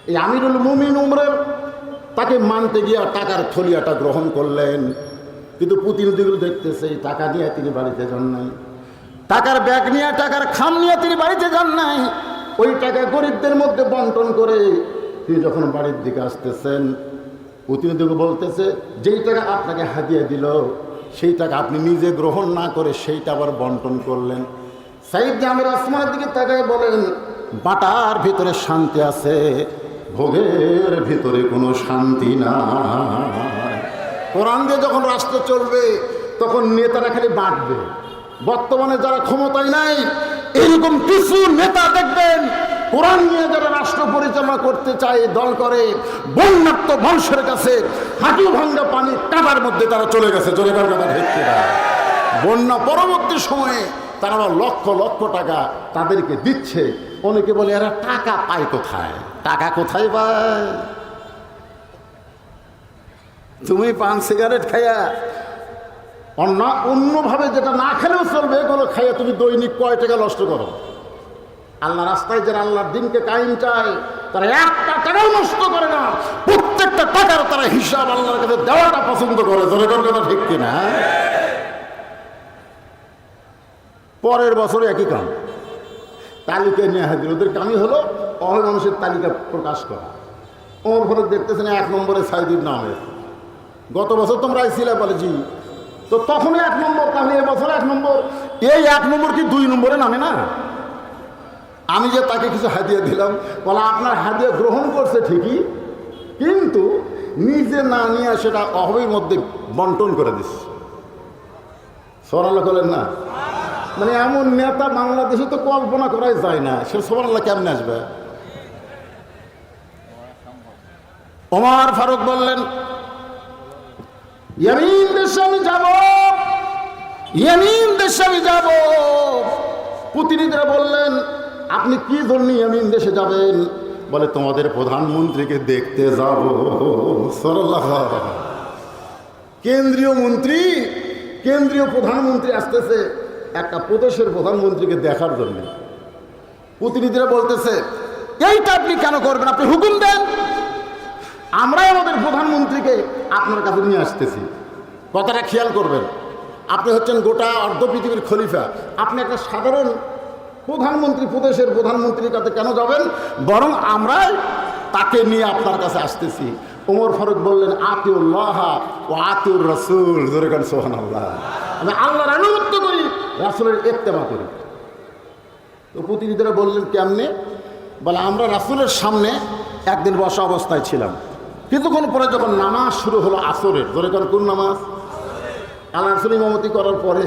এই আমিরুল মুমিন উমরের তাকে মানতে গিয়ে টাকার থলিয়াটা গ্রহণ করলেন, কিন্তু প্রতিনিধিগুলো দেখতেছে এই টাকা নিয়ে তিনি বাড়িতে যান নাই, টাকার ব্যাগ নিয়ে টাকার খাম নিয়ে তিনি বাড়িতে যান নাই। ওই টাকা গরিবদের মধ্যে বন্টন করে তিনি যখন বাড়ির দিকে আসতেছেন, প্রতিনিধিকে বলতেছে যেই টাকা আপনাকে হাদিয়া দিল সেই টাকা আপনি নিজে গ্রহণ না করে সেইটা আবার বন্টন করলেন। সাইদ জামির আসমানের দিকে তাকায় বলেন, বাটার ভিতরে শান্তি আছে, ভোগের ভিতরে কোনো শান্তি নাই। কোরআন দিয়ে যখন রাষ্ট্র চলবে তখন নেতারা খালি বাঁটবে। বর্তমানে যারা ক্ষমতায় নাই এরকম কিছু নেতা দেখবেন কোরআন নিয়ে যারা রাষ্ট্র পরিচালনা করতে চায় দল করে, বন্যাত্ম মানুষের কাছে হাঁটু ভাঙ্গা পানি কাদার মধ্যে তারা চলে গেছে। চলে যাওয়ার কথা দেখতে না, বন্যা পরবর্তী সময়ে তারা লক্ষ লক্ষ টাকা তাদেরকে দিচ্ছে। অনেকে বলে এরা টাকা পায় কোথায়? টাকা কোথায় পায়? তুমি পান সিগারেট খাইয়া অন্যভাবে যেটা না খেলেও চলবে এগুলো খাইয়া তুমি দৈনিক কয় টাকা নষ্ট করো? আল্লাহ রাস্তায় যারা আল্লাহর দিনকে কায়েম চায় তারা একটা টাকাও নষ্ট করে না, প্রত্যেকটা টাকার তারা হিসাব আল্লাহর কাছে দেওয়াটা পছন্দ করে। জনগণ কথা ঠিক কিনা? পরের বছরে একই কাম, তালিকা নিয়ে হাজির। ওদের কামই হলো অহয় মানুষের তালিকা প্রকাশ করা। ওর ফলে দেখতেছেন 1 নম্বরে সাইদুর নামের। গত বছর তোমরা আইছিলে বলে জি, তো তখন 1 নম্বর, তাহলে এবছর 1 নম্বর। এই 1 নম্বর কি 2 নম্বরে নামে না? আমি যে তাকে কিছু হাদিয়া দিলাম, বলে আপনার হাদিয়া গ্রহণ করছে ঠিকই, কিন্তু নিজে না নিয়ে সেটা অহবের মধ্যে বন্টন করে দিচ্ছে। সুবহানাল্লাহ বলেন না? মানে এমন নেতা বাংলাদেশে তো কল্পনা করাই যায় না, সে সুবহানাল্লাহ কেমনে আসবে? ওমর ফারুক বললেন, ইয়ামিন দেশে আমি যাব, ইয়ামিন দেশে আমি যাব। প্রতিনিধিরা বললেন, আপনি কি জন্য ইয়ামিন দেশে যাবেন? বলে তোমাদের প্রধানমন্ত্রীকে দেখতে যাব। কেন্দ্রীয় মন্ত্রী, কেন্দ্রীয় প্রধানমন্ত্রী আসতেছে একটা প্রদেশের প্রধানমন্ত্রীকে দেখার জন্য। প্রতিনিধিরা বলতেছে, এইটা আপনি কেন করবেন? আপনি হুকুম দেন, আমরাই আমাদের প্রধানমন্ত্রীকে আপনার কাছে নিয়ে আসতেছি। কথাটা খেয়াল করবেন, আপনি হচ্ছেন গোটা অর্ধ পৃথিবীর খলিফা, আপনি একটা সাধারণ প্রধানমন্ত্রী, প্রদেশের প্রধানমন্ত্রীর কাছে কেন যাবেন? বরং আমরাই তাকে নিয়ে আপনার কাছে আসতেছি। ওমর ফারুক বললেন, আতিউল্লাহ ও আতিউর রাসূল। জোরে বলেন সুবহানাল্লাহ। আমি আল্লাহর আনুগত্য করি, রাসূলের ইত্তেবা করি। তো প্রতিনিধিরা বললেন, কেমনে? বলে আমরা রাসূলের সামনে একদিন বসা অবস্থায় ছিলাম, কিছুক্ষণ পরে যখন নামাজ শুরু হলো আসরের, জোরে বলেন কোন নামাজ? আল্লাহ রাসূল ইমামতি করার পরে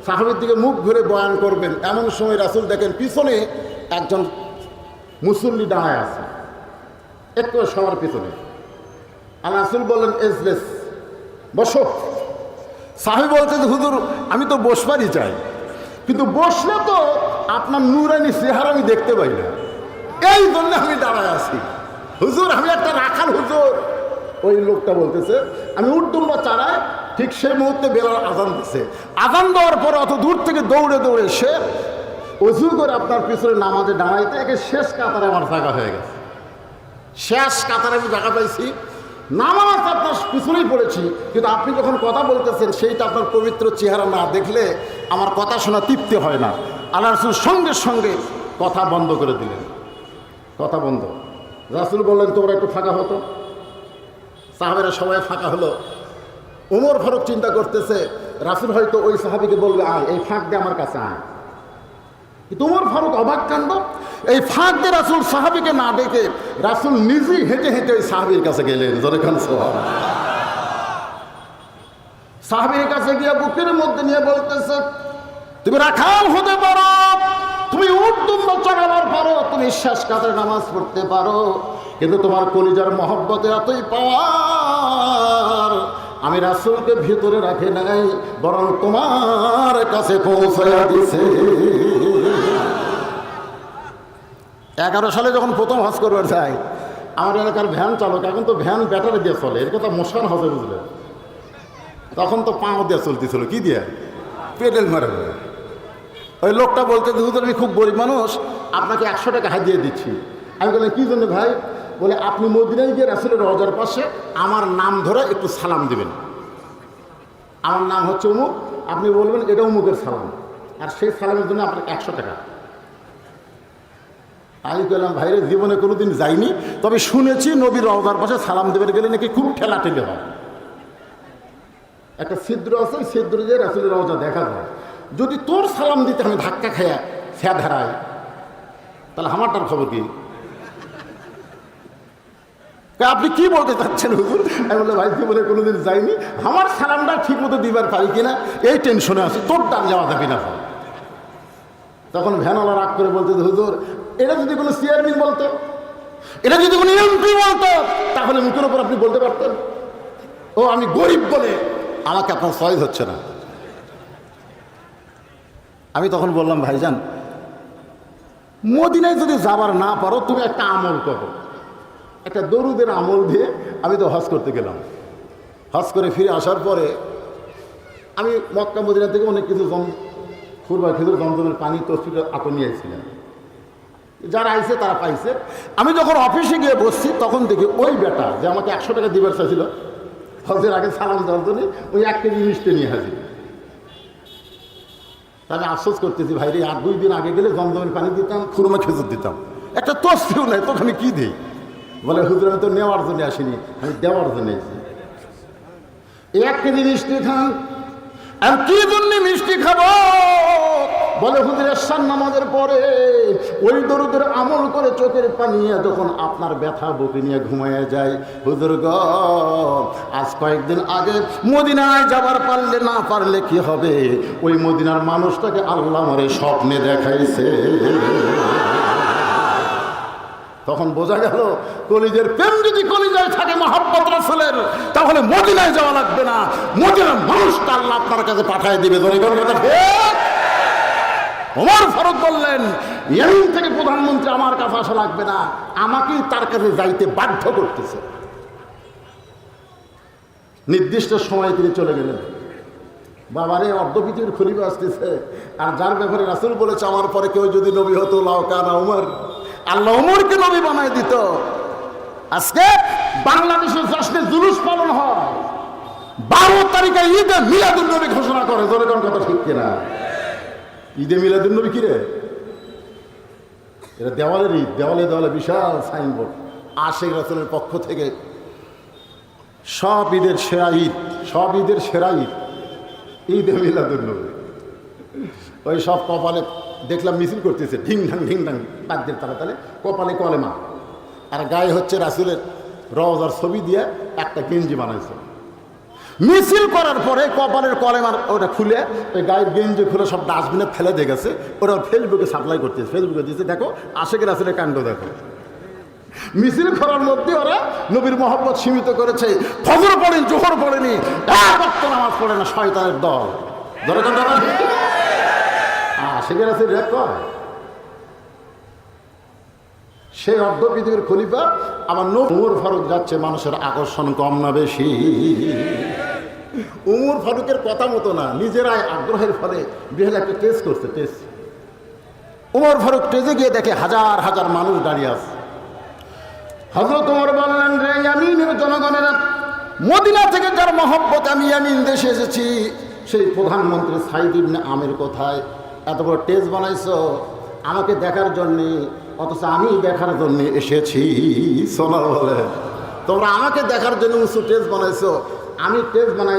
সাহাবীর দিকে মুখ ঘুরে বয়ান করবেন, এমন সময় রাসূল দেখেন পিছনে একজন মুসল্লি দাঁড়ায় আছে, একটু সবার পিছনে। আল্লাহ রাসূল বললেন, এজলেস, বসো। সাহাবী বলছে যে হুজুর আমি তো বসবারই চাই, কিন্তু বসলে তো আপনার নূরানি চেহারা আমি দেখতে পাই না, এই জন্য আমি দাঁড়ায় আছি। হুজুর আমি একটা রাখাল হুজুর। ওই লোকটা বলতেছে, আমি উর্দুম্বা চালায়। ঠিক সেই মুহূর্তে বেলাল আজান দিচ্ছে। আজান দেওয়ার পর অত দূর থেকে দৌড়ে দৌড়ে সে অজু করে আপনার পিছনে নামাজে দাঁড়াইতে একে শেষ কাতারে আমার জায়গা হয়ে গেছে। শেষ কাতারে আমি জায়গা পাইছি, নামাজ আপনার পিছনেই পড়েছি, কিন্তু আপনি যখন কথা বলতেছেন সেইটা আপনার পবিত্র চেহারা না দেখলে আমার কথা শোনা তৃপ্তি হয় না। আল্লাহ রাসূল সঙ্গে সঙ্গে কথা বন্ধ করে দিলেন, কথা বন্ধ। রাসূল বললেন, তোমরা একটু ফাঁকা হতো। সাহাবেরা সবাই ফাঁকা হলো। ওমর ফারুক চিন্তা করতেছে, রাসূল হয়তো ওই সাহাবীকে বলবে, আয় এই ফাঁক দিয়ে আমার কাছে আয়। কিন্তু ওমর ফারুক অবাক কাণ্ড, এই ফাঁক দিয়ে রাসূল সাহাবীকে না ডেকে রাসূল নিজেই হেঁটে হেঁটে ওই সাহাবীর কাছে গেলেন। জোরে খান সুবহানাল্লাহ। সাহাবীর কাছে গিয়ে বুকের মধ্যে নিয়ে বলতেছে, তুমি রাখাল হতে পারো, তুমি উট দুম্বা চড়াবার পারো, তুমি শেষ কাতারে নামাজ পড়তে পারো, কিন্তু তোমার কলিজার মহব্বতে এতই পাওয়ার আমি রাসূলকে ভিতরে রাখে নাই, বরং তোমার কাছে পৌঁছায়া দিছে। 11 সালে যখন প্রথম হজ করবার যাই, আমার এলাকার ভ্যান চালক, এখন তো ভ্যান ব্যাটারি দিয়ে চলে, এর কথা মোশান হজে বুঝলে, তখন তো পাও দিয়ে চলতেছিল, কি দিয়ে? পেডেল মারে। ওই লোকটা বলতে, হুজুর আমি খুব গরিব মানুষ, আপনাকে 100 টাকা হাদিয়া দিচ্ছি। আমি বললাম, কি জন্য ভাই? বলে আপনি মদিনায় গিয়ে রাসূলের রওজার পাশে আমার নাম ধরে একটু সালাম দিবেন। আমার নাম হচ্ছে অমুক, আপনি বলবেন এটা অমুকের সালাম, আর সেই সালামের জন্য আপনার 100 টাকা। আমি বললাম ভাইরে জীবনে কোনোদিন যাইনি, তবে শুনেছি নবীর রওজার পাশে সালাম দেবেন গেলে নাকি খুব ঠেলাঠেলি হয়। একটা ছিদ্র আছে, ওই ছিদ্র দিয়ে রাসূলের রওজা দেখা যায়। যদি তোর সালাম দিতে আমি ধাক্কা খেয়ে ফ্যাদ হারাই, তাহলে আমারটার খবর কি? আপনি কি বলতে চাচ্ছেন হুজুর? আমি বললাম ভাই জীবনে কোনোদিন যাইনি, আমার সালামটা ঠিক মতো দিবার পারি কিনা এই টেনশনে আছি, তোর ডান যাওয়া যাবি না। তখন ভ্যানওয়ালা রাগ করে বলতে, হুজুর এটা যদি কোনো চেয়ারম্যান বলতো, এটা যদি কোনো এমপি বলতো, তাহলে মুখের উপর আপনি বলতে পারতেন ও আমি গরিব বলে আমাকে আপনার সয়েজ হচ্ছে না। আমি তখন বললাম ভাইজান, মদিনায় যদি যাবার না পারো তুমি একটা আমল করো, একটা দরুদের আমল দিয়ে। আমি তো হজ করতে গেলাম, হজ করে ফিরে আসার পরে আমি মক্কা মদিনা থেকে অনেক কিছু খুরবা খেজুর জমজমের পানি তসবির আতো নিয়ে এসেছিলাম, যারা আইছে তারা পাইছে। আমি যখন অফিসে গিয়ে বসছি তখন দেখি ওই বেটা যে আমাকে 100 টাকা দিবার চাইছিল হজের আগে সালাম দেওয়ার জন্য, ওই 1 কেজি মিষ্টি নিয়ে হাজির। আমি আফসোস করতেছি ভাইরে, 2 দিন আগে গেলে জমজমের পানি দিতাম, খুরমা খেজুর দিতাম, একটা তসবিও নাই, তোকে আমি কি দিই? বলে হুজুর আমি তো নেওয়ার জন্য আসিনি, আমি দেওয়ার জন্য এসেছি। 1 কেজি মিষ্টি খান, আর কি জন্য মিষ্টি খাবো? বলে হুজুর এশার নামাজের পরে ওই দরুদের আমল করে চোখের পানি যখন আপনার ব্যথা বুকে নিয়ে ঘুমাইয়া যায়। হুজুর গো, আজ কয়েকদিন আগে মদিনায় যাবার পারলে না পারলে কি হবে? ওই মদিনার মানুষটাকে আল্লাহ আমারে স্বপ্নে দেখাইছে। তখন বোঝা গেল কলিজের প্রেম যদি কলিজায় থাকে মহব্বত রাসূলের, তাহলে মদিনায় যাওয়া লাগবে না, মদিনার মানুষটা আল্লাহ আপনার কাছে পাঠিয়ে দিবে। ওমর ফারুক বললেন, ইয়েমেন থেকে প্রধানমন্ত্রী আমার কাছে আসা লাগবে না, আমাকেই তার কাছে যাইতে বাধ্য করতেছে। নির্দিষ্ট সময় তিনি চলে গেলেন। বাবারে অর্ধপৃথিবীর খলিফা আসতেছে, আর যার ব্যাপারে রাসূল বলেছে আমার পরে কেউ যদি নবী হতো লাউ কানা উমর, আল্লাহ উমরকে নবী বানায় দিত। আজকে বাংলাদেশের জশ্নে জুলুস পালন হয়, 12 তারিখে ঈদে মিলাদুন নবী ঘোষণা করে। জোরে কোন কথা ঠিক কিনা? ঈদে মিলাদুন নবী কি রে? এটা দেওয়ালের ঈদ, দেওয়ালে দেওয়ালে বিশাল সাইনবোর্ড, আশিক রাসূলের পক্ষ থেকে সব ঈদের সেরা ঈদ, সব ঈদের সেরা ঈদ ঈদে মিলাদুন নবী। ওই সব কপালে দেখলাম মিছিল করতেছে, ঢিং ঢাং বাদ্যের তালে তালে, কপালে কলেমা, আর গায়ে হচ্ছে রাসূলের রওজার ছবি দিয়ে একটা গেঞ্জি বানাইছে। মিছিল করার পরে কপালের কলেমার ওটা খুলে ওই গায়ের গেঞ্জি খুলে সব ডাস্টবিনে ফেলে দিয়ে গেছে। ওরা ফেসবুকে সাপ্লাই করতেছে, ফেসবুকে দিচ্ছে, দেখো আশিক রাসূলের কাণ্ড দেখো। মিছিল করার মধ্যে ওরা নবীর মহব্বত সীমিত করেছে। ফজর পড়েন, জোহর পড়েনি, এক ওয়াক্ত নামাজ পড়ে না, শয়তানের দল। আশিক রাসূল রেপ করে। সেই অর্ধ পৃথিবীর খলিফা আবার উমর ফারুক যাচ্ছে, মানুষের আকর্ষণ কম না বেশি? উমর ফারুকের কথা মতো না, নিজেরাই আগ্রহের ফলে বিহাল একটা টেস্ট করছে, টেস্ট। উমর ফারুক টেজে গিয়ে দেখে হাজার হাজার মানুষ দাঁড়িয়ে আছে। হযরত ওমর বললেন, রে ইয়ামিনের জনগণেরা, মদিনা থেকে যার মহব্বত আমি ইয়ামিন দেশে এসেছি, সেই প্রধানমন্ত্রী সাইদ ইবনে আমির কোথায়? এত বড় টেস্ট বানাইছো আমাকে দেখার জন্যে, অথচ আমি দেখার জন্য এসেছি। সোনার বলে, তোমরা আমাকে দেখার জন্য উঁচু টেস্ট বানাইছো, আমি টেস্ট বানাই,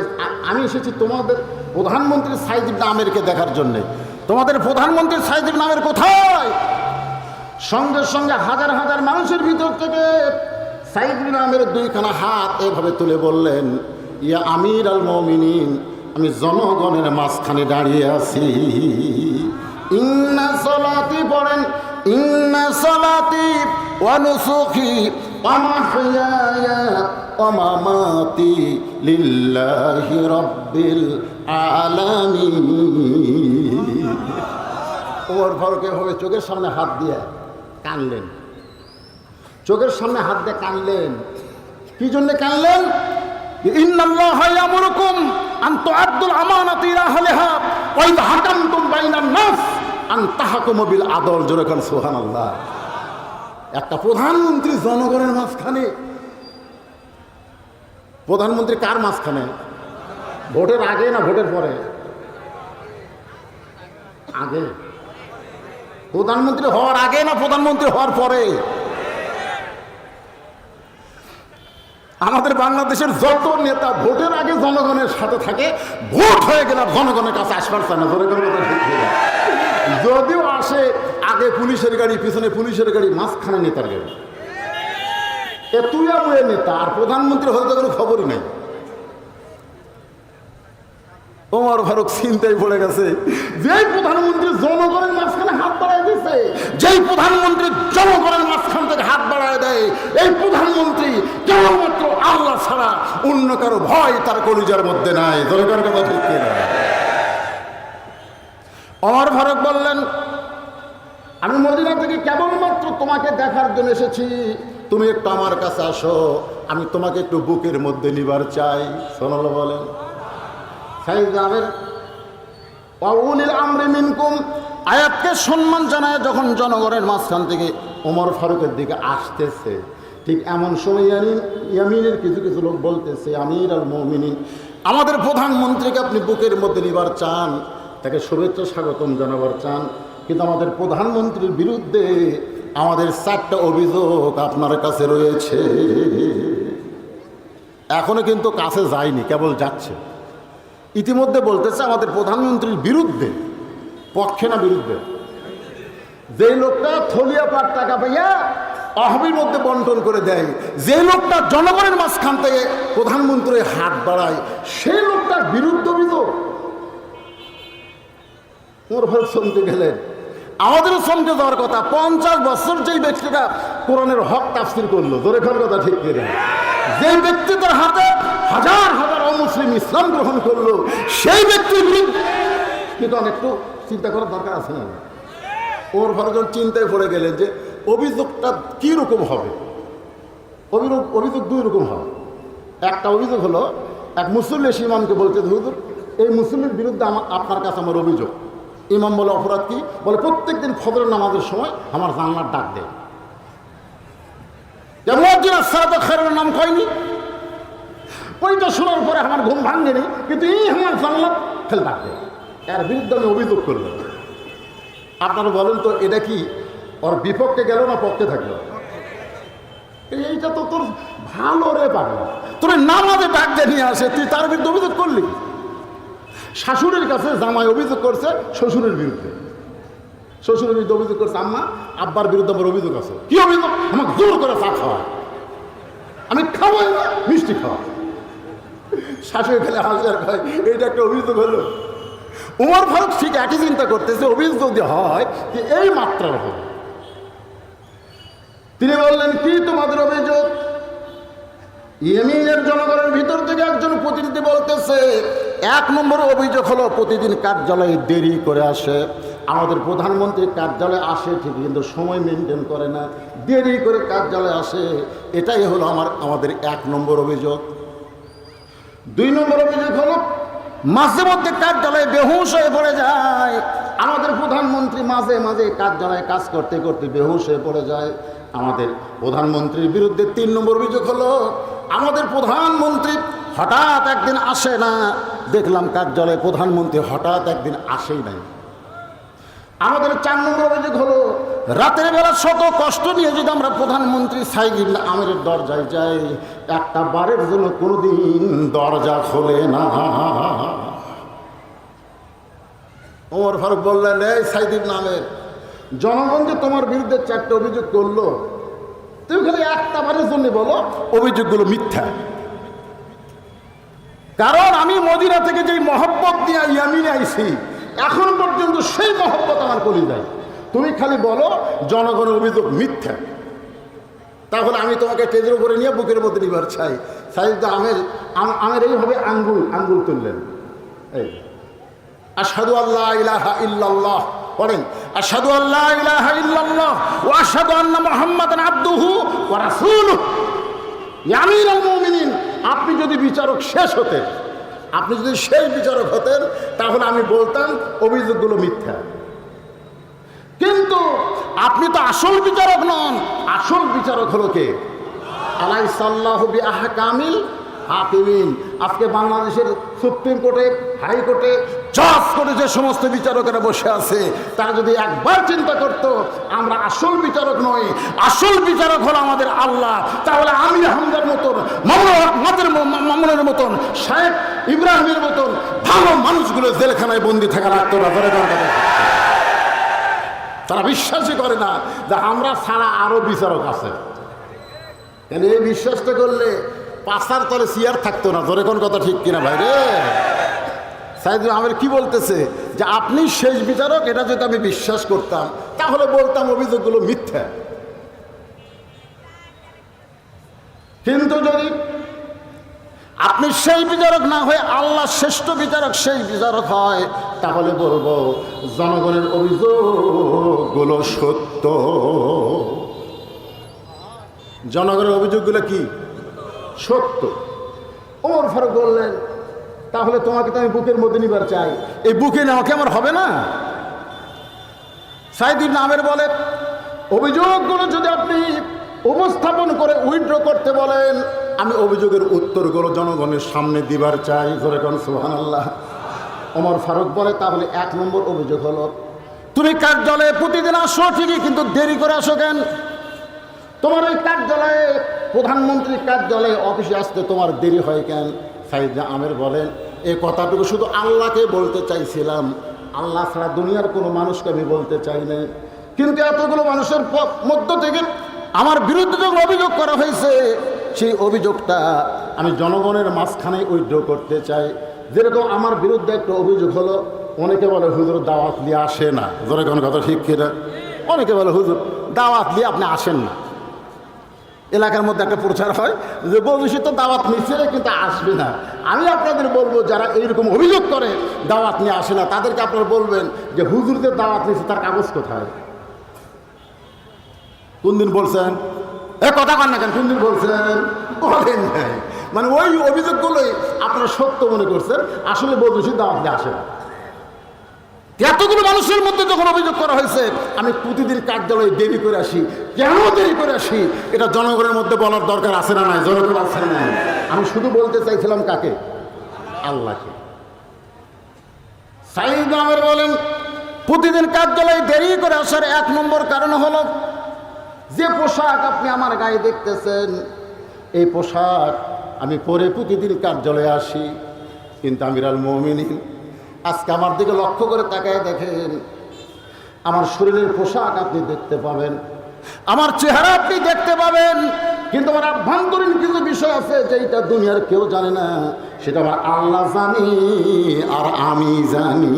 আমি এসেছি তোমাদের প্রধানমন্ত্রী সাইদ ইবনে আমিরকে দেখার জন্যে। তোমাদের প্রধানমন্ত্রী সাইদ ইবনে আমির কোথায়? সঙ্গে সঙ্গে হাজার হাজার মানুষের ভিতর থেকে সাইদ ইবনে আমিরের 2খানা হাত এভাবে তুলে বললেন, ইয়া আমির আল মুমিনিন, আমি জনগণের মাঝখানে দাঁড়িয়ে আছি। ইন্না সলাতি পড়েন, ইন্না সলাতি ওয়া নুসুকি ওয়া মাহইয়ায়া ওয়া মামাতি লিল্লাহি রাব্বিল আলামিন। ওমর ফারুক এভাবে চোখের সামনে হাত দিয়ে কানলেন, চোখের সামনে হাত দিয়ে কানলেন। কি জন্য কানলেন? ইন্নাল্লাহা ইয়ামুরুকুম আন তুআদ্দুল আমানাতি ইলা আহলিহা ওয়া ইযা হাকামতুম বাইনান নাস আন তাহকুমু বিল আদল। জোরে কোন সুবহানাল্লাহ। একটা প্রধানমন্ত্রী জনগণের মাঝখানে, প্রধানমন্ত্রী কার মাঝখানে? ভোটের আগে না ভোটের পরে? আগে। প্রধানমন্ত্রী হওয়ার আগে না প্রধানমন্ত্রী হওয়ার পরে? আমাদের বাংলাদেশের যত নেতা ভোটের আগে জনগণের সাথে থাকে, ভোট হয়ে গেলে জনগণের কাছে আসবার চায় না। যদিও আসে, আগে পুলিশের গাড়ি, পিছনে পুলিশের গাড়ি, মাঝখানে নেতার গাড়ি। তুই নেতা, আর প্রধানমন্ত্রী হতে কোনো খবরই নেই। ওমর ফারুক চিন্তায় পড়ে গেছে, যেই প্রধানমন্ত্রী জনগণের মাঝখানে হাত বাড়ায় দিচ্ছে, যেই প্রধানমন্ত্রী জনগণের মাঝখান থেকে হাত বাড়ায় দেয়, এই প্রধানমন্ত্রী কেবলমাত্র আল্লাহ ছাড়া অন্য কারো ভয় তার কলিজার মধ্যে নাই। জনগণের কথা ঠিক কিনা? ওমর ফারুক বললেন, আমি মদিনা থেকে কেবলমাত্র তোমাকে দেখার জন্য এসেছি, তুমি একটু আমার কাছে আসো, আমি তোমাকে একটু বুকের মধ্যে নিবার চাই। সোনাল বলেন, আয়াতকে সম্মান জানায় যখন জনগণের মাঝখান থেকে ওমর ফারুকের দিকে আসতেছে, ঠিক এমন সময় ইয়ামিনের কিছু কিছু লোক বলতেছে, আমির আল মুমিনিন, আমাদের প্রধানমন্ত্রীকে আপনি বুকের মধ্যে নিবার চান, তাকে শুভেচ্ছা স্বাগতম জানাবার চান, কিন্তু আমাদের প্রধানমন্ত্রীর বিরুদ্ধে আমাদের 4টা অভিযোগ আপনার কাছে রয়েছে। এখনো কিন্তু কাছে যায়নি, কেবল যাচ্ছে। ইতিমধ্যে বলতেছে আমাদের প্রধানমন্ত্রীর বিরুদ্ধে, পক্ষে না বিরুদ্ধে, যে লোকটা থলিয়া পাট টাকা পাইয়া অহবির মধ্যে বন্টন করে দেয়, যে লোকটা জনগণের মাঝখান থেকে প্রধানমন্ত্রী হাত বাড়ায়, সেই লোকটার বিরুদ্ধে অভিযোগ। ওর ভাই চমকে গেলেন, আমাদেরও চমকে যাওয়ার কথা। 50 বছর যেই ব্যক্তিটা কোরআনের হক তাফসীর করলো, ধরে খাওয়ার কথা ঠিক করে, যে ব্যক্তি তার হাতে হাজার হাজার অমুসলিম ইসলাম গ্রহণ করলো, সেই ব্যক্তির বিরুদ্ধে কিন্তু একটু চিন্তা করার দরকার আছে না? ওর ভারজন চিন্তায় পড়ে গেলেন যে অভিযোগটা কি রকম হবে। অভিযোগ 2 রকম হবে। একটা অভিযোগ হলো, এক মুসল্লি এসে ইমামকে বলতে, হুজুর এই মুসল্লির বিরুদ্ধে আপনার কাছে আমার অভিযোগ। ইমাম বলে, অপরাধ কি? বলে, প্রত্যেক দিন ফজরের নামাজের সময় আমার জানলার ডাক দেয়। নাম কয়নি, ওইটা শোনার পরে আমার ঘুম ভাঙেনি, কিন্তু এই আমার জানলা ফেল ডাক দেয়। এর বিরুদ্ধে আমি অভিযোগ করলাম। আপনারা বলেন তো, এটা কি ওর বিপক্ষে গেল না পক্ষে থাকলো? এইটা তো তোর ভালো রে পাগল, তোর নামাজে ডাক দিয়ে নিয়ে আসে, তুই তার বিরুদ্ধে অভিযোগ করলি। শাশুড়ির কাছে জামাই অভিযোগ করছে শ্বশুরের বিরুদ্ধে, শ্বশুরের বিরুদ্ধে অভিযোগ করছে আম্মা, আব্বার বিরুদ্ধে আমার অভিযোগ আছে। কি অভিযোগ? আমাকে জোর করে চা খাওয়া, আমি খাওয়াই না, মিষ্টি খাওয়া। শাশুড়ি খেলে হাজার খায়, এইটা একটা অভিযোগ হলো। ওমর ফারুক ঠিক একই চিন্তা করতেছে, অভিযোগ যদি হয় যে এই মাত্রার হবে। তিনি বললেন, কি তোমাদের অভিযোগ? ইয়েমেনের জনগণের ভিতর থেকে একজন প্রতিনিধি বলতেছে, 1 নম্বর অভিযোগ হলো প্রতিদিন কার্যালয়ে দেরি করে আসে। আমাদের প্রধানমন্ত্রী কার্যালয়ে আসে ঠিক, কিন্তু সময় মেনটেন করে না, দেরি করে কার্যালয়ে আসে। এটাই হলো আমাদের 1 নম্বর অভিযোগ। 2 নম্বর অভিযোগ হলো মাঝে মধ্যে কার্যালয়ে বেহুশ হয়ে পড়ে যায়। আমাদের প্রধানমন্ত্রী মাঝে মাঝে কার্যালয়ে কাজ করতে করতে বেহুশ হয়ে পড়ে যায়। আমাদের প্রধানমন্ত্রীর বিরুদ্ধে 3 নম্বর অভিযোগ হলো আমাদের প্রধানমন্ত্রী হঠাৎ একদিন আসে না। দেখলাম কার্যালয়ে প্রধানমন্ত্রী হঠাৎ একদিন আসেই নাই। আমাদের 4 নম্বর অভিযোগ হলো রাতের বেলা শত কষ্ট নিয়ে যদি আমরা প্রধানমন্ত্রী সাইদ ইবনে আমিরের দরজায় যাই, একটা বারের জন্য কোনোদিন দরজা খোলে না। ওমর ফারুক বললেন, এই সাইদ ইবনে আমির, জনগণ যে তোমার বিরুদ্ধে 4টা অভিযোগ করলো, তুমি খালি একটা বারের জন্য বলো অভিযোগগুলো মিথ্যা। কারণ আমি মদিনা থেকে যেই মহব্বত নিয়ে ইয়ামিনে আইছি, এখন পর্যন্ত সেই মহব্বত আমার কলিজায়। তুমি খালি বলো জনগণের অভিযোগ মিথ্যা, তাহলে আমি তোমাকে টেজের উপরে নিয়ে বুকের মধ্যে নিবার চাই। সাইদ আমের এইভাবে আঙ্গুল তুললেন, এই আশহাদু আল্লা ইলাহা ইল্লাল্লাহ পড়েন, আশহাদু আল্লা ইলাহা ইল্লাল্লাহ ওয়া আশহাদু আন্না মুহাম্মাদান আবদুহু ওয়া রাসূলুহু। আমিরুল মুমিনিন, আপনি যদি বিচারক শেষ হতেন, আপনি যদি শেষ বিচারক হতেন, তাহলে আমি বলতাম অভিযোগগুলো মিথ্যা। কিন্তু আপনি তো আসল বিচারক নন। আসল বিচারক হলো কে? আলাইসাল্লাহু বিআহকামিল হাকিমিন। আজকে বাংলাদেশের সুপ্রিম কোর্টে, হাইকোর্টে, জজ কোর্টে যে সমস্ত বিচারকেরা বসে আছে, তারা যদি একবার চিন্তা করত আমরা আসল বিচারক নই, আসল বিচারক হলো আমাদের আল্লাহ, তাহলে আমি হামদার মতন, মামুনের মতন, শেখ ইব্রাহিমের মতন ভালো মানুষগুলো জেলখানায় বন্দী থাকা লাগতো না। তারা বিশ্বাসই করে না যে আমরা ছাড়া আরো বিচারক আছে। কেন এই বিশ্বাসটা করলে পাশার তলে চেয়ার থাকতো না। ধরে কোন কথা ঠিক কিনা ভাই রে? সাইদুল আহমেদ কি বলতেছে যে আপনি শেষ বিচারক, এটা যদি আমি বিশ্বাস করতাম তাহলে বলতাম অভিযোগগুলো মিথ্যা। কিন্তু যদি আপনি সেই বিচারক না হয়ে আল্লাহ শ্রেষ্ঠ বিচারক, সেই বিচারক হয়, তাহলে বলবো জনগণের অভিযোগগুলো সত্য। জনগণের অভিযোগগুলো কি? সত্য। ওমর ফারুক বললেন তাহলে তোমাকে তো আমি বুকের মধ্যে নিবার চাই, এই বুকে নেওয়া কি আমার হবে না? সাইদুল আহমেদ বলে অভিযোগগুলো যদি আপনি উপস্থাপন করে উইথড্র করতে বলেন, আমি অভিযোগের উত্তরগুলো জনগণের সামনে দিবার চাই। জোরে কোন সুবহানাল্লাহ। ওমর ফারুক বলে তাহলে 1 নম্বর অভিযোগ হলো তুমি কার্যালয়ে প্রতিদিন আসো ঠিকই, কিন্তু দেরি করে আসো কেন? তোমার ওই কার্যালয়ে, প্রধানমন্ত্রীর কার্যালয়ে অফিসে আসতে তোমার দেরি হয় কেন? সাইদ আহমেদ বলেন এই কথাটুকু শুধু আল্লাহকে বলতে চাইছিলাম, আল্লাহ ছাড়া দুনিয়ার কোনো মানুষকে আমি বলতে চাই না। কিন্তু এতগুলো মানুষের মধ্য থেকে আমার বিরুদ্ধে যখন অভিযোগ করা হয়েছে, সেই অভিযোগটা আমি জনগণের মাঝখানে উইথড্র করতে চাই। যেরকম আমার বিরুদ্ধে একটা অভিযোগ হলো, অনেকে বলে হুজুর দাওয়াত নিয়ে আসে না। ধরে কোন কথা ঠিক কিনা? অনেকে বলে হুজুর দাওয়াত নিয়ে আপনি আসেন না। এলাকার মধ্যে একটা প্রচার হয় যে বলছি তো দাওয়াত নিচ্ছে কিন্তু আসবে না। আমি আপনাদের বলবো যারা এইরকম অভিযোগ করে দাওয়াত নিয়ে আসে না, তাদেরকে আপনারা বলবেন যে হুজুরদের দাওয়াত নিচ্ছে তার কাগজ কোথায়? কোন দিন বলছেন? কথা কন না কেন? কোন দিন বলছেন? বলেন নাই। মানে ওই অভিযোগগুলোই আপনারা সত্য মনে করছেন, আসলে বলছি দাওয়াত নিয়ে আসে না। এতগুলো মানুষের মধ্যে যখন অভিযোগ করা হয়েছে আমি প্রতিদিন কার্যালয়ে দেরি করে আসি, কেন দেরি করে আসি, এটা জনগণের মধ্যে বলার দরকার আছে না নাই? জনগণ আছে না নাই? আমি শুধু বলতে চাইছিলাম কাকে? আল্লাহকে। সাইদ আহমেদ বলেন প্রতিদিন কার্যালয়ে দেরি করে আসার 1 নম্বর কারণ হলো যে পোশাক আপনি আমার গায়ে দেখতেছেন, এই পোশাক আমি পরে প্রতিদিন কার্যালয়ে আসি। কিন্তু আমিরুল মুমিনিন আজকে আমার দিকে লক্ষ্য করে তাকায় দেখেন, আমার শরীরের পোশাক আপনি দেখতে পাবেন, আমার চেহারা আপনি দেখতে পাবেন, কিন্তু আমার আভ্যন্তরীণ কিছু বিষয় আছে যেটা দুনিয়ার কেউ জানে না, সেটা আমার আল্লাহ জানি আর আমি জানি।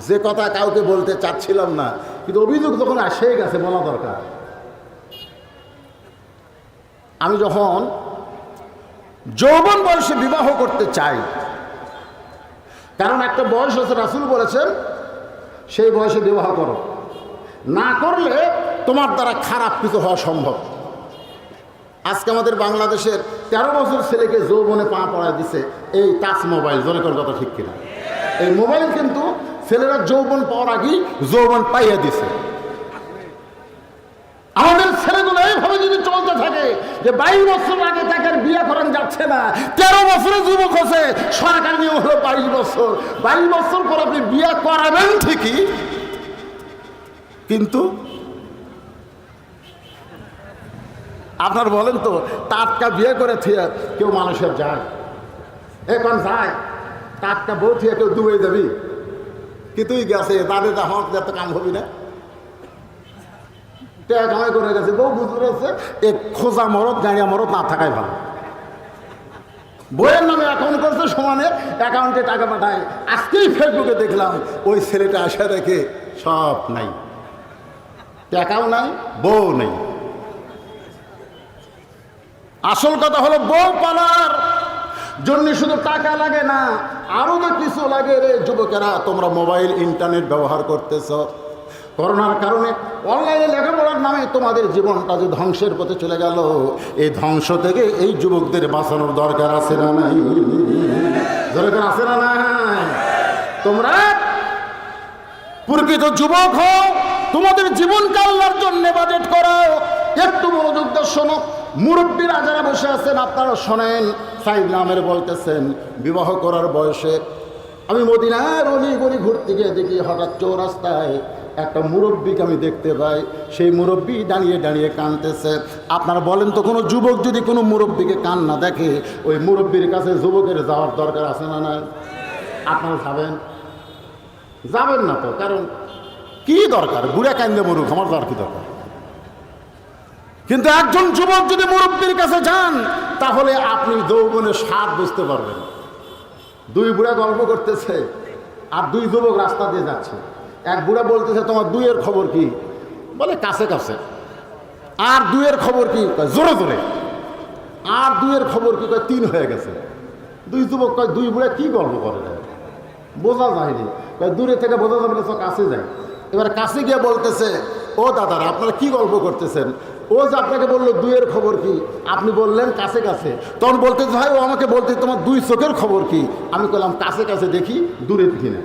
যে কথা কাউকে বলতে চাচ্ছিলাম না, কিন্তু অভিযোগ যখন এসে গেছে বলা দরকার। আমি যখন যৌবন বয়সে বিবাহ করতে চাই, কারণ একটা বয়স আছে, রাসূল বলেছেন সেই বয়সে বিবাহ করো, না করলে তোমার দ্বারা খারাপ কিছু হওয়া সম্ভব। আজকে আমাদের বাংলাদেশের 13 বছর ছেলেকে যৌবনে পা পড়ায় দিছে এই টাচ মোবাইল। জোরে কোন কথা ঠিক কিনা? এই মোবাইল কিন্তু ছেলেরা যৌবন পাওয়ার আগেই যৌবন পাইয়া দিছে। আমাদের ছেলেগুলো এইভাবে যদি চলতে থাকে যে 22 বছর আগে তাকে বিয়ে করান যাচ্ছে না, 13 বছরের যুবক হচ্ছে, সরকার নিয়ম হলো 22 বছর। 22 বছর পর আপনি বিয়ে করাবেন ঠিকই, কিন্তু আপনার বলেন তো টাটকা বিয়ে করে থিয়ে কেউ মানুষের যায়? এখন যায় টাটকা বউ থিয়ে কেউ ডুবে যাবি? কি তুই গেছে তাদের আমার এত কাম হবি না? কামাই করে গেছে, বউ বুঝতে আছে, এক খোঁজা মরদ গাঁড়িয়া মরদ না থাকাই ভালো। বইয়ের নামে অ্যাকাউন্ট করছে, সমানে অ্যাকাউন্টে টাকা পাঠায়। আজকেই ফেসবুকে দেখলাম ওই ছেলেটা আসা দেখে সব নাই, টাকাও নাই, বউ নেই। আসল কথা হলো বউ পালার জন্য শুধু টাকা লাগে না, আরো তো কিছু লাগে রে যুবকেরা। তোমরা মোবাইল ইন্টারনেট ব্যবহার করতেছ, করোনার কারণে অনলাইনে লেখাপড়ার নামে তোমাদের জীবনটা যে ধ্বংসের পথে চলে গেল, এই ধ্বংস থেকে এই যুবকদের বাঁচানোর দরকার আছে না নাই? দরকার আছে না নাই? তোমরা প্রকৃত যুবক হও, তোমাদের জীবনকে আল্লাহর জন্য বাজেট করো। একটু মনোযোগ দিয়ে শোনো, মুরব্বীরা যারা বসে আছেন আপনারা শোনেন। সাইদ নামের বলতেছেন, বিবাহ করার বয়সে আমি মদিনার অলি ঘুরতে গিয়ে দেখি হঠাৎ চৌরাস্তায় একটা মুরব্বীকে আমি দেখতে পাই। সেই মুরব্বী দাঁড়িয়ে দাঁড়িয়ে কাঁদতেছে। আপনারা বলেন তো, কোনো যুবক যদি কোনো মুরব্বীকে কান্না দেখে, ওই মুরব্বীর কাছে যুবকের যাওয়ার দরকার আছে না নাই? আপনারা যাবেন না তো, কারণ কি দরকার, বুড়া কান্দে মরুক, আমার তো আর কি দরকার। কিন্তু একজন যুবক যদি মুরব্বীর কাছে যান, তাহলে আপনি যৌবনের স্বাদ বুঝতে পারবেন। দুই বুড়া গল্প করতেছে আর দুই যুবক রাস্তা দিয়ে যাচ্ছে। এক বুড়া বলতেছে, তোমার দুইয়ের খবর কি? বলে কাছে কাছে। আর দুইয়ের খবর কি? জোরে জোরে। আর দুইয়ের খবর কি? তিন হয়ে গেছে। দুই যুবক কয়, দুই বুড়া কি গল্প করে, বোঝা যায়নি। দূরে থেকে বোঝা যাবে না, কাছে যায়। এবার কাছে গিয়ে বলতেছে, ও দাদারা আপনারা কি গল্প করতেছেন? ও যে আপনাকে বললো দুইয়ের খবর কি, আপনি বললেন কাছে কাছে। তখন বলতেছে, ভাই ও আমাকে বলতে তোমার দুই চোখের খবর কি? আমি বললাম কাছে কাছে দেখি, দূরে দেখি না।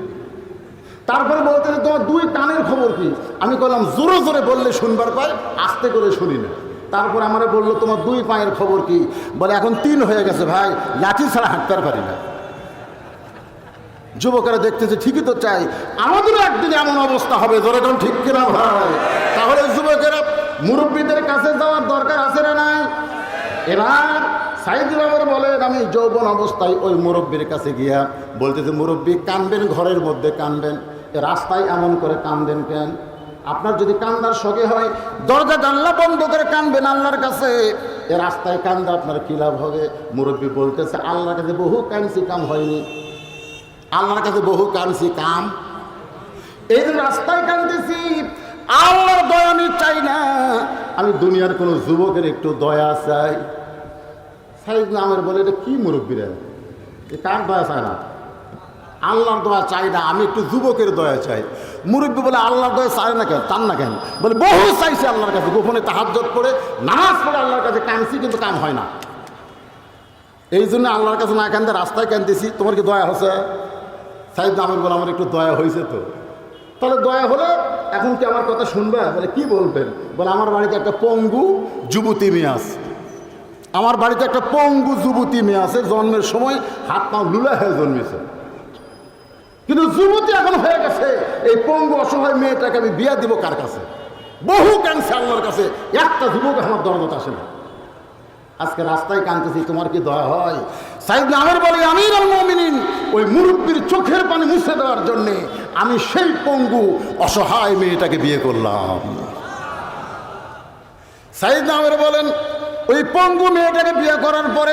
তারপরে বলতেছে, তোমার দুই কানের খবর কি? আমি বললাম জোরে জোরে বললে শুনবার পাই, আস্তে করে শুনি না। তারপরে আমারে বললো, তোমার দুই পায়ের খবর কি? বলে এখন তিন হয়ে গেছে ভাই, লাঠি ছাড়া হাঁটতে পারি না। যুবকেরা দেখতেছে, ঠিকই তো চাই, আমাদেরও একদিন এমন অবস্থা হবে, জোরে কোন ঠিক কিনা ভাই? তাহলে যুবকেরা মুরব্বীদের কাছে যাওয়ার দরকার আছে না নাই? এবার সাইদুল আহমদ বলেন, আমি যৌবন অবস্থায় ওই মুরব্বীর কাছে গিয়া বলতেছে, মুরব্বী কানবেন, ঘরের মধ্যে কানবেন, রাস্তায় এমন করে কানবেন কেন? আপনার যদি কান্দার শখে হয়, দরজা জানলা বন্ধ করে কানবেন আল্লাহর কাছে। এ রাস্তায় কান্দা আপনার কি লাভ হবে? মুরব্বী বলতেছে, আল্লাহর কাছে বহু কানছি, কাম হয়নি। আল্লাহর কাছে বহু কানছি, কাম এই যে রাস্তায় কানতেছি। আল্লাহর দয়া আমি চাই না, আমি দুনিয়ার কোনো যুবকের একটু দয়া চাই। সাইদ নামের বলে, এটা কি মুরব্বীরা, এ কার দয়া চায় না? আল্লাহর দয়া চাই না, আমি একটু যুবকের দয়া চাই। মুরব্বী বলে, আল্লাহর দয়া চায় না কেন, চান না কেন? বলে বহু চাইছে আল্লাহর কাছে, গোপনে তাহাজ্জুদ পড়ে নামাজ পড়ে আল্লাহর কাছে কানছি, কিন্তু কাম হয় না। এই জন্য আল্লাহর কাছে না কান্দে রাস্তায় কানতেছি। তোমার কি দয়া হচ্ছে? সাইদ নামের বলে, আমার একটু দয়া হয়েছে তো। তাহলে দয়া হলে এখন কি আমার কথা শুনবে? বলে কি বলবেন? বলে আমার বাড়িতে একটা পঙ্গু যুবতী মেয়ে আছে। আমার বাড়িতে একটা পঙ্গু যুবতী মেয়ে আছে, জন্মের সময় হাত পা লুলা হয়ে জন্মেছে, কিন্তু যুবতী এখন হয়ে গেছে। এই পঙ্গু অসহায় মেয়েটাকে আমি বিয়া দিব কার কাছে? বহু কাঁদছে আল্লাহর কাছে, একটা যুবক আমার দরজাতে আসে না। আজকে রাস্তায় কাঁদতেছি, তোমার কি দয়া হয়? সাইদ নামের বলে, আমিরুল মুমিনিন, ওই মুরব্বীর চোখের পানি মুছে দেওয়ার জন্যে আমি সেই পঙ্গু অসহায় মেয়েটাকে বিয়ে করলাম। সাইদ নামের বলেন, ওই পঙ্গু মেয়েটাকে বিয়ে করার পরে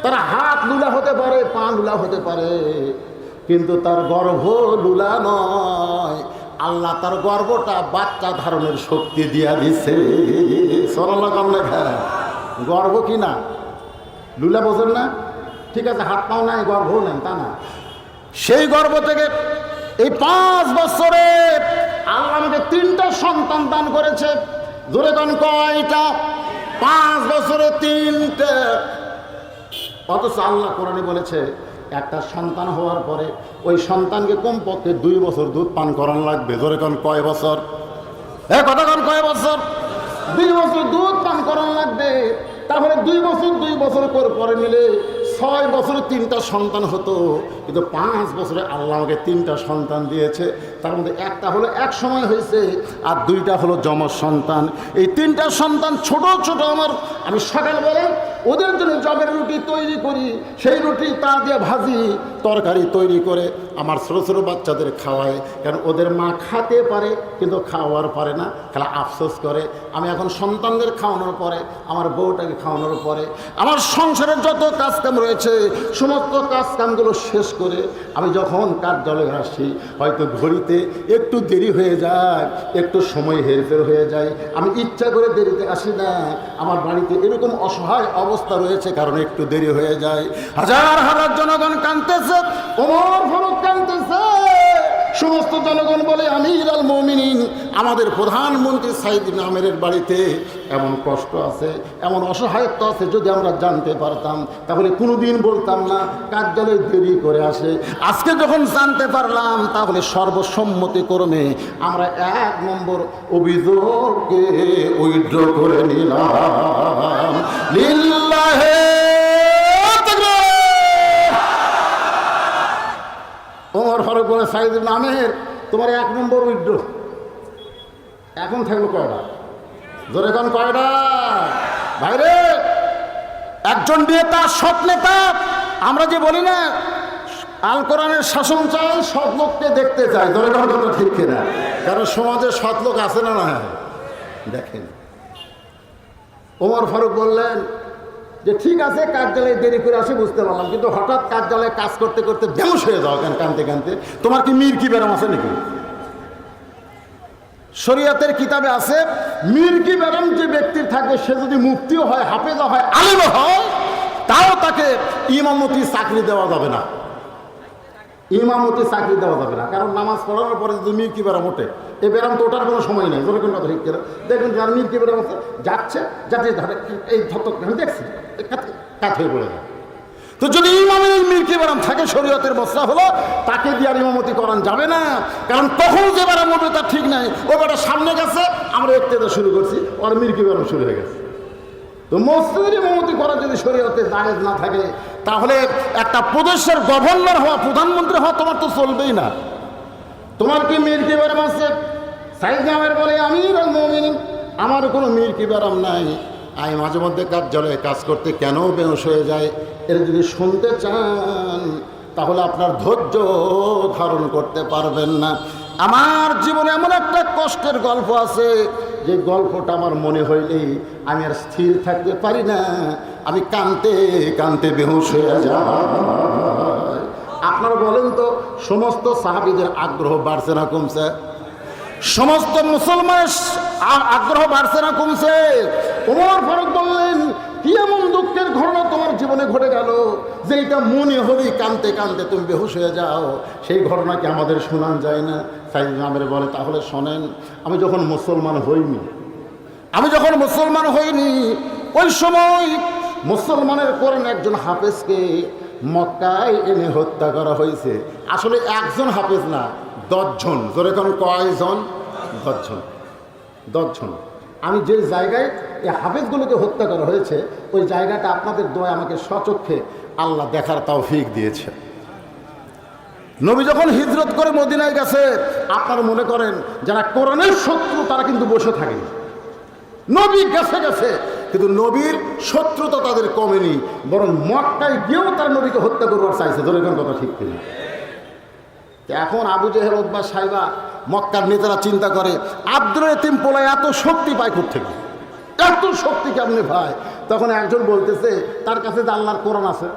তার হাত লুলা হতে পারে, পা লুলা হতে পারে, কিন্তু তার গর্ভ লুলা নয়। আল্লাহ তার গর্ভটা বাচ্চা ধারণের শক্তি দিয়া দিছে। সরলা কম লেখা, গর্ভ কি না লুলা, বোঝেন না? ঠিক আছে, হাত পাও নাই, গর্ভও নেন, তা না। সেই গর্ভ থেকে এই 5 বছরে আল্লাহ আমাকে 3টা সন্তান দান করেছে। জোরে গান কয়টা? 5 বছরে 3টে। অথচ আল্লাহ কোরআনে বলেছে, একটা সন্তান হওয়ার পরে ওই সন্তানকে কমপক্ষে 2 বছর দুধ পান করানো লাগবে। জোরে গান কয় বছর? কথা গান কয় বছর? 2 বছর দুধ পান করানো লাগবে। তাহলে 2 বছর পরে মিলে 6 বছরে 3টা সন্তান হতো, কিন্তু 5 বছরে আল্লাহ আমাকে 3টা সন্তান দিয়েছে। তার মধ্যে একটা হলো এক সময় হয়েছে, আর 2টা হলো যমজ সন্তান। এই 3টা সন্তান ছোট ছোট আমার। আমি সকালবেলা ওদের জন্য জবের রুটি তৈরি করি, সেই রুটি তা দিয়ে ভাজি তরকারি তৈরি করে আমার ছোটো ছোটো বাচ্চাদের খাওয়াই। কারণ ওদের মা খাতে পারে কিন্তু খাওয়ার পারে না, খালি আফসোস করে। আমি এখন সন্তানদের খাওয়ানোর পরে, আমার বউটাকে খাওয়ানোর পরে, আমার সংসারের যত কাজকাম রয়েছে সমস্ত কাজকামগুলো শেষ করে আমি যখন কার্যালয়ে আসি, হয়তো ঘড়িতে একটু দেরি হয়ে যায়, একটু সময় হেরফের হয়ে যায়। আমি ইচ্ছা করে দেরিতে আসি না। আমার বাড়িতে এরকম অসহায় অবস্থা রয়েছে, কারণ একটু দেরি হয়ে যায়। হাজার হাজার জনগণ কাঁদতেছে, ওমর ফারুক কাঁদতেছে, সমস্ত জনগণ বলে আমির আল মুমিনিন, আমাদের প্রধানমন্ত্রী সাইদ ইবনে আমেরের বাড়িতে এমন কষ্ট আছে, এমন অসহায়ত্ব আছে, যদি আমরা জানতে পারতাম তাহলে কোনোদিন বলতাম না কার্যালয়ে দেরি করে আসে। আজকে যখন জানতে পারলাম তাহলে সর্বসম্মতিক্রমে আমরা 1 নম্বর অভিযোগকে উইথড্র করে নিলাম। লিল্লাহে ওমর ফারুক বলে সাইদ ইবনে আমের, তোমার 1 নম্বর উইথড্র। এখন থাকলো কয়টা? জোরে কোন কয়টা? ভাইরে, একজন নেতা, সৎ নেতা, আমরা যে বলি না আল কোরআনের শাসন চাই, সৎ লোককে দেখতে চাই। জোরে কোন কথা ঠিক কিনা? কারণ সমাজে সৎ লোক আছে না? না, দেখেন ওমর ফারুক বললেন যে ঠিক আছে কার্যালয়ে দেরি করে আসে বুঝতে পারলাম, কিন্তু হঠাৎ কার্যালয়ে কাজ করতে করতে বেহুশ হয়ে যাও কেন কানতে কানতে? তোমার কি মির কি ব্যারাম আছে নাকি? শরীয়তের কিতাবে আছে মির কি ব্যারাম যে ব্যক্তির থাকবে সে যদি মুফতিও হয়, হাফেজও হয়, আলেমও হয়, তাও তাকে ইমামতি চাকরি দেওয়া যাবে না। ইমামতি চাকরি দেওয়া যাবে না, কারণ নামাজ পড়ানোর পরে যদি মির কি ব্যারাম ওঠে, এই ব্যারাম তো ওঠার কোনো সময় নেই। বলে কোন কথা ঠিক করে দেখুন, যার মির কি ব্যারাম আছে যাচ্ছে যাতে এই ধরত দেখছি কাত হয়ে পড়ে যায়। তো যদি ইমামের মির কি ব্যারাম থাকে, শরীয়তের মশলা হলো তাকে দিয়ে আর ইমামতি করান যাবে না, কারণ তখন যে ব্যারাম হবে তার ঠিক নাই। ও বেটা সামনে গেছে, আমরা ইক্তেদা শুরু করছি, ওর মির কি ব্যারাম শুরু হয়ে গেছে। তো মসজিদের ইমামতি করা যদি শরীয়তে জায়েজ না থাকে, তাহলে একটা প্রদেশের গভর্নর হওয়া, প্রধানমন্ত্রী হওয়া তোমার তো চলবেই না। তোমার কি মির কি ব্যারাম আছে? সাইদ ইবনে আমের বলে আমির আল মুমিনিন, আমার কোনো মির কি ব্যারাম নাই। আমি মাঝে মধ্যে কার্যালয়ে কাজ করতে কেন বেহুশ হয়ে যায়, এর যদি শুনতে চান তাহলে আপনার ধৈর্য ধারণ করতে পারবেন না। আমার জীবনে এমন একটা কষ্টের গল্প আছে, যে গল্পটা আমার মনে হইলেই আমি আর স্থির থাকতে পারি না, আমি কানতে কানতে বেহুশ হয়ে যাই। আপনারা বলেন তো, সমস্ত সাহাবীদের আগ্রহ বাড়ছে না কমছে? সমস্ত মুসলমানের আগ্রহ বাড়ছে না কমছে? ওমর ফারুক বললেন, কি এমন দুঃখের ঘটনা তোমার জীবনে ঘটে গেল যে এটা মনে হলেই কানতে কানতে তুমি বেহুশ হয়ে যাও? সেই ঘটনা কি আমাদের শোনান যায় না? সাইদ ইবনে আমের বলে, তাহলে শোনেন। আমি যখন মুসলমান হইনি, ওই সময় মুসলমানের করেন একজন হাফেজকে মক্কায় এনে হত্যা করা হয়েছে। আসলে একজন হাফেজ না, 10 জন। জোরে কোন কয়জন? 10 জন। আমি যে জায়গায় এই হাফেজগুলোকে হত্যা করা হয়েছে, ওই জায়গাটা আপনাদের দোয়া আমাকে স্বচক্ষে আল্লাহ দেখার তৌফিক দিয়েছে। নবী যখন হিজরত করে মদিনায় গেছে, আপনারা মনে করেন যারা কোরআনের শত্রু তারা কিন্তু বসে থাকেনি। নবী গেছে, কিন্তু নবীর শত্রুতা তাদের কমেনি, বরং মক্কায় গিয়েও তার নবীকে হত্যা করবার চাইছে। ধরে কোন কথা ঠিক কিনা? এখন আবু জেহেল, উতবা, সাইবা, মক্কার নেতারা চিন্তা করে আব্দুল ইতিম পোলায় এত শক্তি পায় কোত্থেকে, এত শক্তি কেমনে পায়? তখন একজন বলতেছে তার কাছে যে আল্লাহর কোরআন আছে,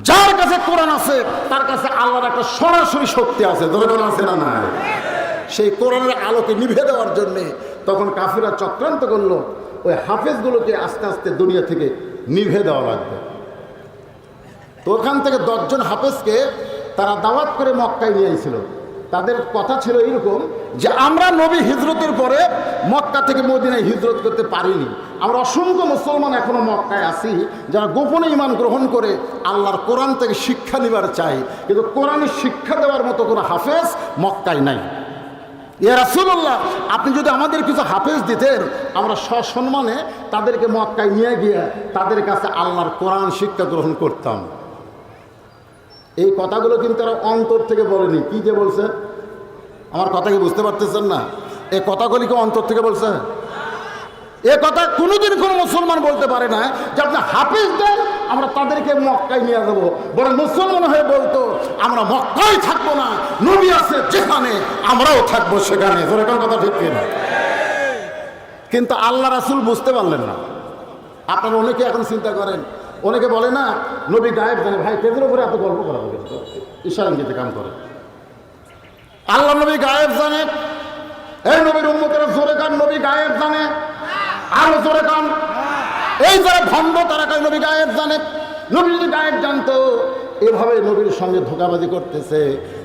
যার কাছে কোরআন আছে তার কাছে আল্লাহর একটা সরাসরি শক্তি আছে। ধরে কোন আছে না? নাই। সেই কোরআনের আলোকে নিভে দেওয়ার জন্যে তখন কাফিরা চক্রান্ত করলো, ওই হাফেজগুলোকে আস্তে আস্তে দুনিয়া থেকে নিভে দেওয়া লাগবে। তো ওখান থেকে 10 জন হাফেজকে তারা দাওয়াত করে মক্কায় নিয়ে এসেছিল। তাদের কথা ছিল এইরকম যে আমরা নবী হিজরতের পরে মক্কা থেকে মদিনায় হিজরত করতে পারিনি, আমরা অসংখ্য মুসলমান এখনো মক্কায় আছি যারা গোপনে ঈমান গ্রহণ করে আল্লাহর কোরআন থেকে শিক্ষা নেবার চাই, কিন্তু কোরআনের শিক্ষা দেওয়ার মতো কোনো হাফেজ মক্কায় নাই। ইয়া রাসূলুল্লাহ, আপনি যদি আমাদের কিছু হাফেজ দিতেন, আমরা সসম্মানে তাদেরকে মক্কায় নিয়ে গিয়ে তাদের কাছে আল্লাহর কোরআন শিক্ষা গ্রহণ করতাম। এই কথাগুলো কিন্তু তারা অন্তর থেকে বলেনি। কি যে বলছে? আমার কথা কি বুঝতে পারতেছেন না? এই কথাগুলি কি অন্তর থেকে বলছে? এ কথা কোনোদিন কোনো মুসলমান বলতে পারে না যে আপনি হাফেজ দেন আমরা তাদেরকে মক্কায় নিয়ে যাবো। বরং মুসলমান হয়ে বলতো আমরা মক্কায় থাকবো না, নবী আছে যেখানে আমরাও থাকবো সেখানে। এরকম কথা ঠিক কিনা? কিন্তু আল্লাহ রাসূল বুঝতে পারলেন না। আপনারা অনেকে এখন চিন্তা করেন, অনেকে বলে না নবী গায়েব জানে। ভাই, তেদের উপরে এত গল্প করা হবে? ঈশারাঙ্গিতে কাম করে। আল্লাহ নবী গায়েব জানে। এই নবীর উম্মতেরা জোরে কান, নবী গায়েব জানে। আরো জোরে কান। এই যারা ভণ্ড তারা কয় নবী গায়েব জানে। নবী যদি গায়েব জানতো এভাবে নবীর সঙ্গে ধোঁকাবাজি করতেছে।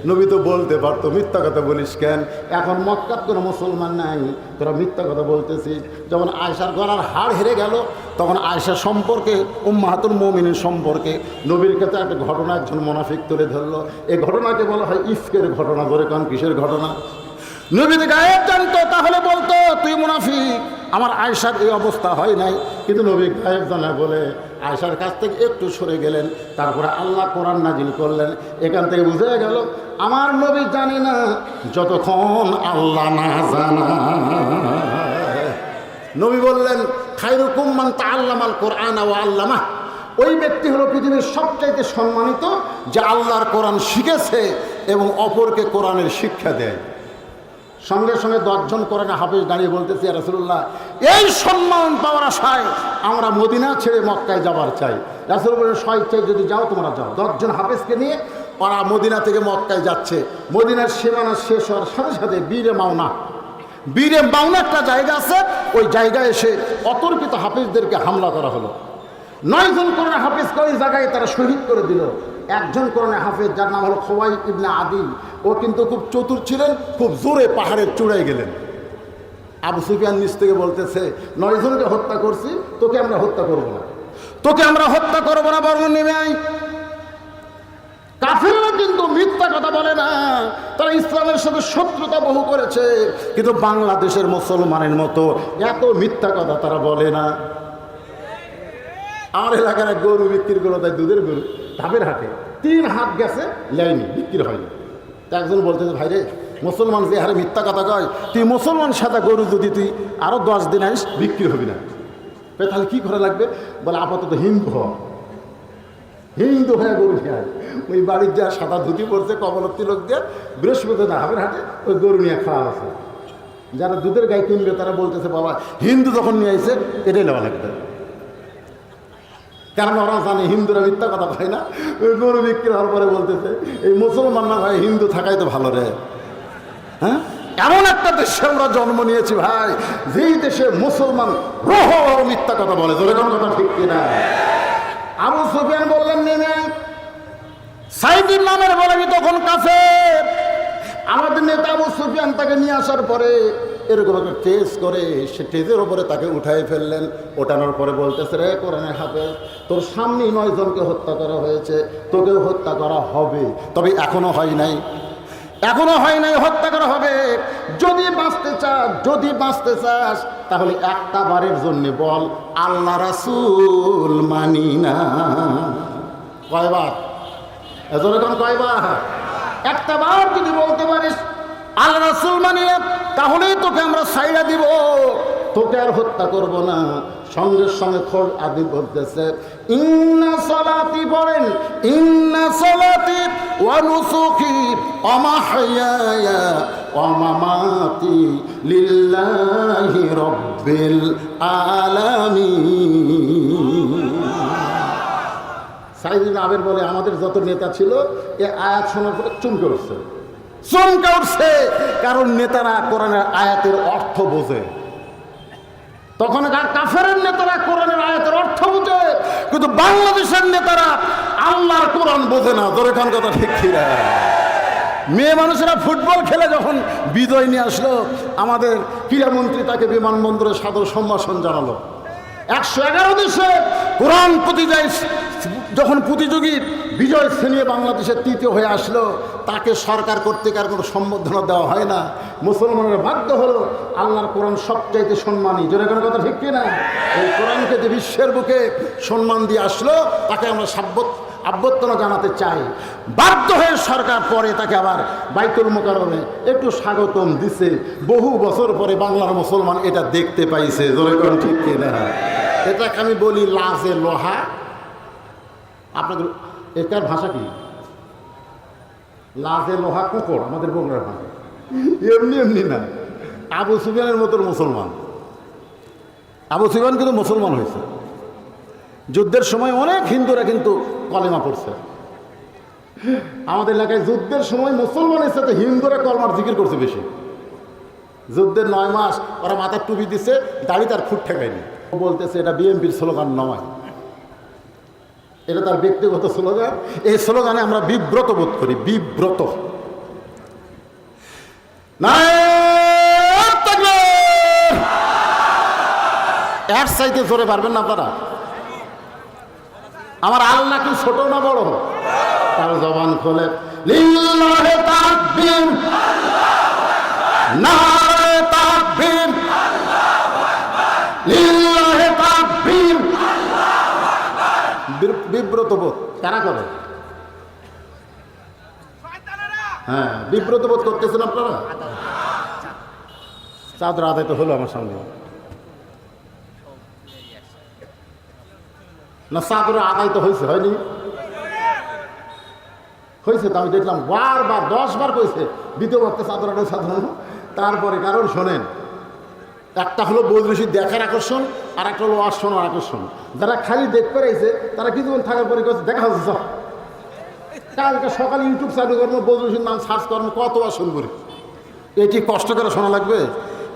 নবী তো বলতে পারতো মিথ্যা কথা বলিস কেন, এখন মক্কার কোনো মুসলমান নাই, তোরা মিথ্যা কথা বলতেছিস। যখন আয়েশার গলার হাড় হেরে গেল তখন আয়েশা সম্পর্কে উম্মাহাতুল মুমিনিন সম্পর্কে নবীর কাছে একটা ঘটনা একজন মুনাফিক তুলে ধরলো। এই ঘটনাকে বলা হয় ইফকের ঘটনা। ধরে কারণ কিসের ঘটনা? নবী গায়েব জানতো তাহলে বলতো তুই মুনাফিক, আমার আয়েশার এই অবস্থা হয় নাই। কিন্তু নবী গায়েব জানা বলে আয়েশার কাছ থেকে একটু সরে গেলেন। তারপরে আল্লাহ কোরআন নাজিল করলেন। এখান থেকে বুঝে গেল আমার নবী জানে না যতক্ষণ আল্লাহ না জানা। নবী বললেন খায়রুকুম মান তাআল্লামাল কোরআন ওয়া আল্লামাহ। ওই ব্যক্তি হলো পৃথিবীর সবচাইতে সম্মানিত যে আল্লাহর কোরআন শিখেছে এবং অপরকে কোরআনের শিক্ষা দেয়। সঙ্গে সঙ্গে 10 জন কোরআনে হাফেজ দাঁড়িয়ে বলতেছি ইয়া রাসূলুল্লাহ, এই সম্মান পাওয়ার আশায় আমরা মদিনা ছেড়ে মক্কায় যাবার চাই। রাসূল বলেন স্বেচ্ছায় যদি যাও তোমরা যাও। 10 জন হাফেজকে নিয়ে ওরা মদিনা থেকে মক্কায় যাচ্ছে। মদিনার সীমানা শেষ হওয়ার সাথে সাথে বীরে মাওনা একটা জায়গা আছে, ওই জায়গায় এসে অতর্কিত হাফেজদেরকে হামলা করা হলো। 9 জন কোরআনে হাফেজকে ওই জায়গায় তারা শহীদ করে দিল। একজন কোরআনে হাফেজ যার নাম হলো খুবাইব ইবনে আদি, ও কিন্তু খুব চতুর ছিলেন, খুব জোরে পাহাড়ের চূড়ায় গেলেন। আবু সুফিয়ান নিচ থেকে বলতেছে 9 জনকে হত্যা করছি, তোকে আমরা হত্যা করবো না, বরং নেমে আয়। কাফেররা কিন্তু মিথ্যা কথা বলে না, তারা ইসলামের সাথে শত্রুতা বহু করেছে, কিন্তু বাংলাদেশের মুসলমানের মতো এত মিথ্যা কথা তারা বলে না। আমার এলাকার এক গরু বিক্রি করলো, তাই দুধের গরু ধাপের হাটে 3 হাত গেছে, লেয়নি, বিক্রি হয়নি। তা একজন বলতেছে ভাই রে, মুসলমান যে হারে মিথ্যা কথা কয়, তুই মুসলমান সাদা গরু যদি তুই আরো 10 দিন আইস বিক্রি হবি না। তাহলে কি করা লাগবে? বলে আপাতত হিন্দু হয়ে গরু খেয়ে ওই বাড়ির যা সাদা ধুতি পড়ছে কমলের তিলক দিয়ে বৃহস্পতি না হাবের হাটে ওই গরু নিয়ে খাওয়া আছে। যারা দুধের গায়ে কিনবে তারা বলতেছে বাবা হিন্দু যখন নিয়ে আইছে এটাই নেওয়া লাগবে, কারণ ওরা জানে হিন্দুরা মিথ্যা কথা পায় না। ওই গরু বিক্রি হওয়ার পরে বলতেছে এই মুসলমান না ভাই, হিন্দু থাকাই তো ভালো রে। হ্যাঁ, এমন একটা দেশে আমরা জন্ম নিয়েছি ভাই, যেই দেশে মুসলমান রহ মিথ্যা কথা বলে। যেরকম কথা ঠিক কিনা? আবু সুফিয়ান বললেন নেমে। সাইদিন নামের বলে তখন কাফের। আমাদের নেতা আবু সুফিয়ান তাকে নিয়ে আসার পরে এরকম একটা টেজ করে সে টেজের ওপরে তাকে উঠাই ফেললেন। ওঠানোর পরে বলতেছে রে কোরআনে হাফেজ, তোর সামনেই 9 জনকে হত্যা করা হয়েছে, তোকেও হত্যা করা হবে, তবে এখনো হয় নাই, হত্যা করা হবে। যদি বাঁচতে চাস তাহলে একটা বারের জন্য বল আল্লাহ রাসূল মানি না। কয়বার? এজন্য কয়বার? একটা বার যদি বলতে পারিস আল্লাহ রাসূল মানি না, তাহলেই তোকে আমরা ছাইড়া দিব, তোকে আর হত্যা করব না। সঙ্গে সঙ্গে খোল আদি বলতেছে ইন্না সালাতি, পড়েন ইন্না সালাতি ওয়া নুসুকি ওয়া মাহইয়ায়া ওয়া মামাতি লিল্লাহি রাব্বিল আলামিন। সাইদিন আবের বলে আমাদের যত নেতা ছিল এ আয়াত শোনার পরে চমকে উঠছে, কারণ নেতারা কোরআনের আয়াতের অর্থ বোঝে। তখন কাফেরের নেতারা কোরআনের আয়াতের অর্থ বোঝে, কিন্তু বাংলাদেশের নেতারা আল্লাহর কোরআন বোঝে না। ধরে খান কথা ঠিক কিনা? মেয়ে মানুষেরা ফুটবল খেলে যখন বিজয় নিয়ে আসলো, আমাদের ক্রীড়ামন্ত্রী তাকে বিমানবন্দরে সাদর সম্ভাষণ জানালো। 111 দেশে কোরআন যখন প্রতিযোগী বিজয় শ্রেণী বাংলাদেশের 3য় হয়ে আসলো, তাকে সরকার কর্তৃক আর কোনো সম্বর্ধনা দেওয়া হয় না। মুসলমানের বাধ্য হলো আল্লাহর কোরআন সবচাইতে সম্মানী। জোরে কোনো কথা ঠিক কিনা? এই কোরআনকে যে বিশ্বের বুকে সম্মান দিয়ে আসলো, তাকে আমরা অভ্যর্থনা জানাতে চাই। বাধ্য হয়ে সরকার পরে তাকে আবার বাইতুল মোকাররমে একটু স্বাগতম দিছে। বহু বছর পরে বাংলার মুসলমান এটা দেখতে পাইছে। জোরে কোন ঠিক কিনা? এটাকে আমি বলি লাজে লোহা। আপনাদের এটার ভাষা কি? লাজে লোহা কুকুর, আমাদের বগুড়ার ভাষা। এমনি না, আবু সুফিয়ানের মতন মুসলমান। আবু সুফিয়ান কিন্তু মুসলমান হয়েছে। যুদ্ধের সময় অনেক হিন্দুরা কিন্তু কলেমা পড়ছে। আমাদের এলাকায় যুদ্ধের সময় মুসলমানের সাথে হিন্দুরা কলমার জিকির করছে বেশি। যুদ্ধের 9 মাস ওরা মাথার টুপি দিছে, দাড়ি তার খুঁট ঠেকায়নি। বলতেছে এটা বিএনপির স্লোগান নয়, এটা তার ব্যক্তিগত স্লোগান। এই স্লোগানে আমরা বিব্রত বোধ করি, বিব্রত। এর চাইতে জোরে পারবেন না আপনারা? আমার আল্লাহ কি ছোট না বড়? তার জবান খোলে লিল্লাহে তাকবীর, নারে তাকবীর, লিল্লাহে তাকবীর। বিব্রত বোধ কারা করে? হ্যাঁ, বিব্রত বোধ করতেছেন আপনারা। চাদর আদায় তো হলো আমার সামনে না? চাদর আদায় তো হয়েছে, হয়নি? হয়েছে তো, আমি দেখলাম বারবার 10 বার কইছে দ্বিতীয় বক্তা চাদর আদায় সাধারণ। তারপরে কারণ শোনেন, একটা হলো বৈদেশি দেখার আকর্ষণ, আর একটা হলো শোনার আকর্ষণ। যারা খালি দেখতে রয়েছে তারা কিছুক্ষণ থাকার পরে দেখা হচ্ছে সব। কালকে সকালে ইউটিউব চালু করবো, বৈদেশির নাম সার্চ করবো, কতবার শুরু করি। এটি কষ্ট করে শোনা লাগবে?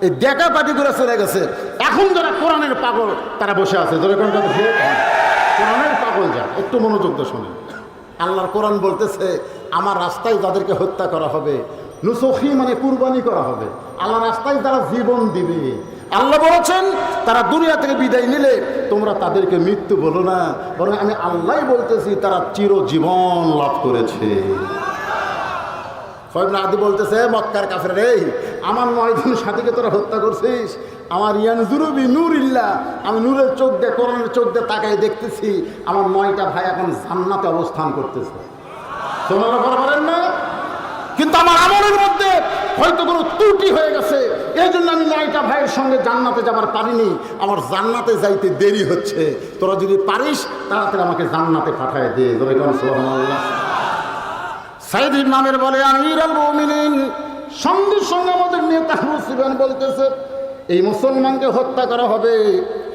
এই দেখা পাটি করে চলে গেছে। এখন যারা কোরআনের পাগল তারা বসে আছে, কোরআনের পাগল যা, একটু মনোযোগ দিয়ে শোনেন। আল্লাহর কোরআন বলতেছে আমার রাস্তায় যাদেরকে হত্যা করা হবে, নুসখি মানে কুরবানি করা হবে, আল্লাহ রাস্তায় তারা জীবন দিবে। আল্লাহ বলেছেন তারা দুনিয়া থেকে বিদায় নিলে তোমরা তাদেরকে মৃত্যু বলো না, বরং আমি আল্লাহ বলতেছি তারা চিরজীবন লাভ করেছে। আদি বলতেছে মক্কার কাফের, রে আমার 9 জন সাথীকে তোরা হত্যা করছিস, আমার ইয়ানজুরুবি নূরিল্লাহ, আমি নূরের চোখ দিয়ে, কোরআনের চোখ দিয়ে তাকাই দেখতেছি আমার 9টা ভাই এখন জান্নাতে অবস্থান করতেছে। তোমরা পারেন না? কিন্তু আমার আমলের মধ্যে হয়তো কোনো ত্রুটি হয়ে গেছে, এই জন্য আমি 9টা ভাইয়ের সঙ্গে জান্নাতে যাবার পারিনি, আমার জান্নাতে যাইতে দেরি হচ্ছে। তোরা যদি পারিস তাড়াতাড়ি আমাকে জান্নাতে পাঠায় দে। সুবহানাল্লাহ। সাইদ ইবনে আমির বলে আমিরুল মুমিনিন, সঙ্গে সঙ্গে আমাদের নেতা মুসলিমান বলতেছে এই মুসলমানকে হত্যা করা হবে,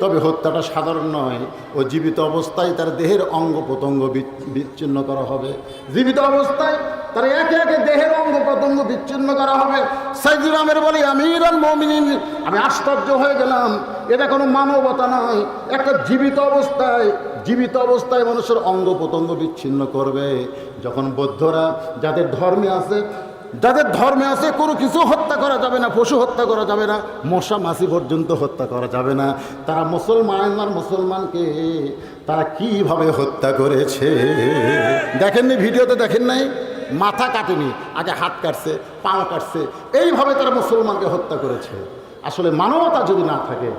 তবে হত্যাটা সাধারণ নয়, ও জীবিত অবস্থায় তার দেহের অঙ্গ প্রত্যঙ্গ বিচ্ছিন্ন করা হবে। জীবিত অবস্থায় তার একে একে দেহের অঙ্গ প্রত্যঙ্গ বিচ্ছিন্ন করা হবে। সাইদ ইবনে আমির বলে আমিরুল মুমিনিন, আমি আশ্চর্য হয়ে গেলাম, এটা কোনো মানবতা নয়। একটা জীবিত অবস্থায় মানুষের অঙ্গ প্রত্যঙ্গ বিচ্ছিন্ন করবে। যখন বৌদ্ধরা যাদের ধর্মে আছে কোনো কিছু হত্যা করা যাবে না, পশু হত্যা করা যাবে না, মশা মাছি পর্যন্ত হত্যা করা যাবে না, তারা মুসলমানকে তারা কিভাবে হত্যা করেছে দেখেননি? ভিডিওতে দেখেন নাই? মাথা কাটেনি, আগে হাত কাটছে, পাও কাটছে, এইভাবে তারা মুসলমানকে হত্যা করেছে। আসলে মানবতা যদি না থাকে,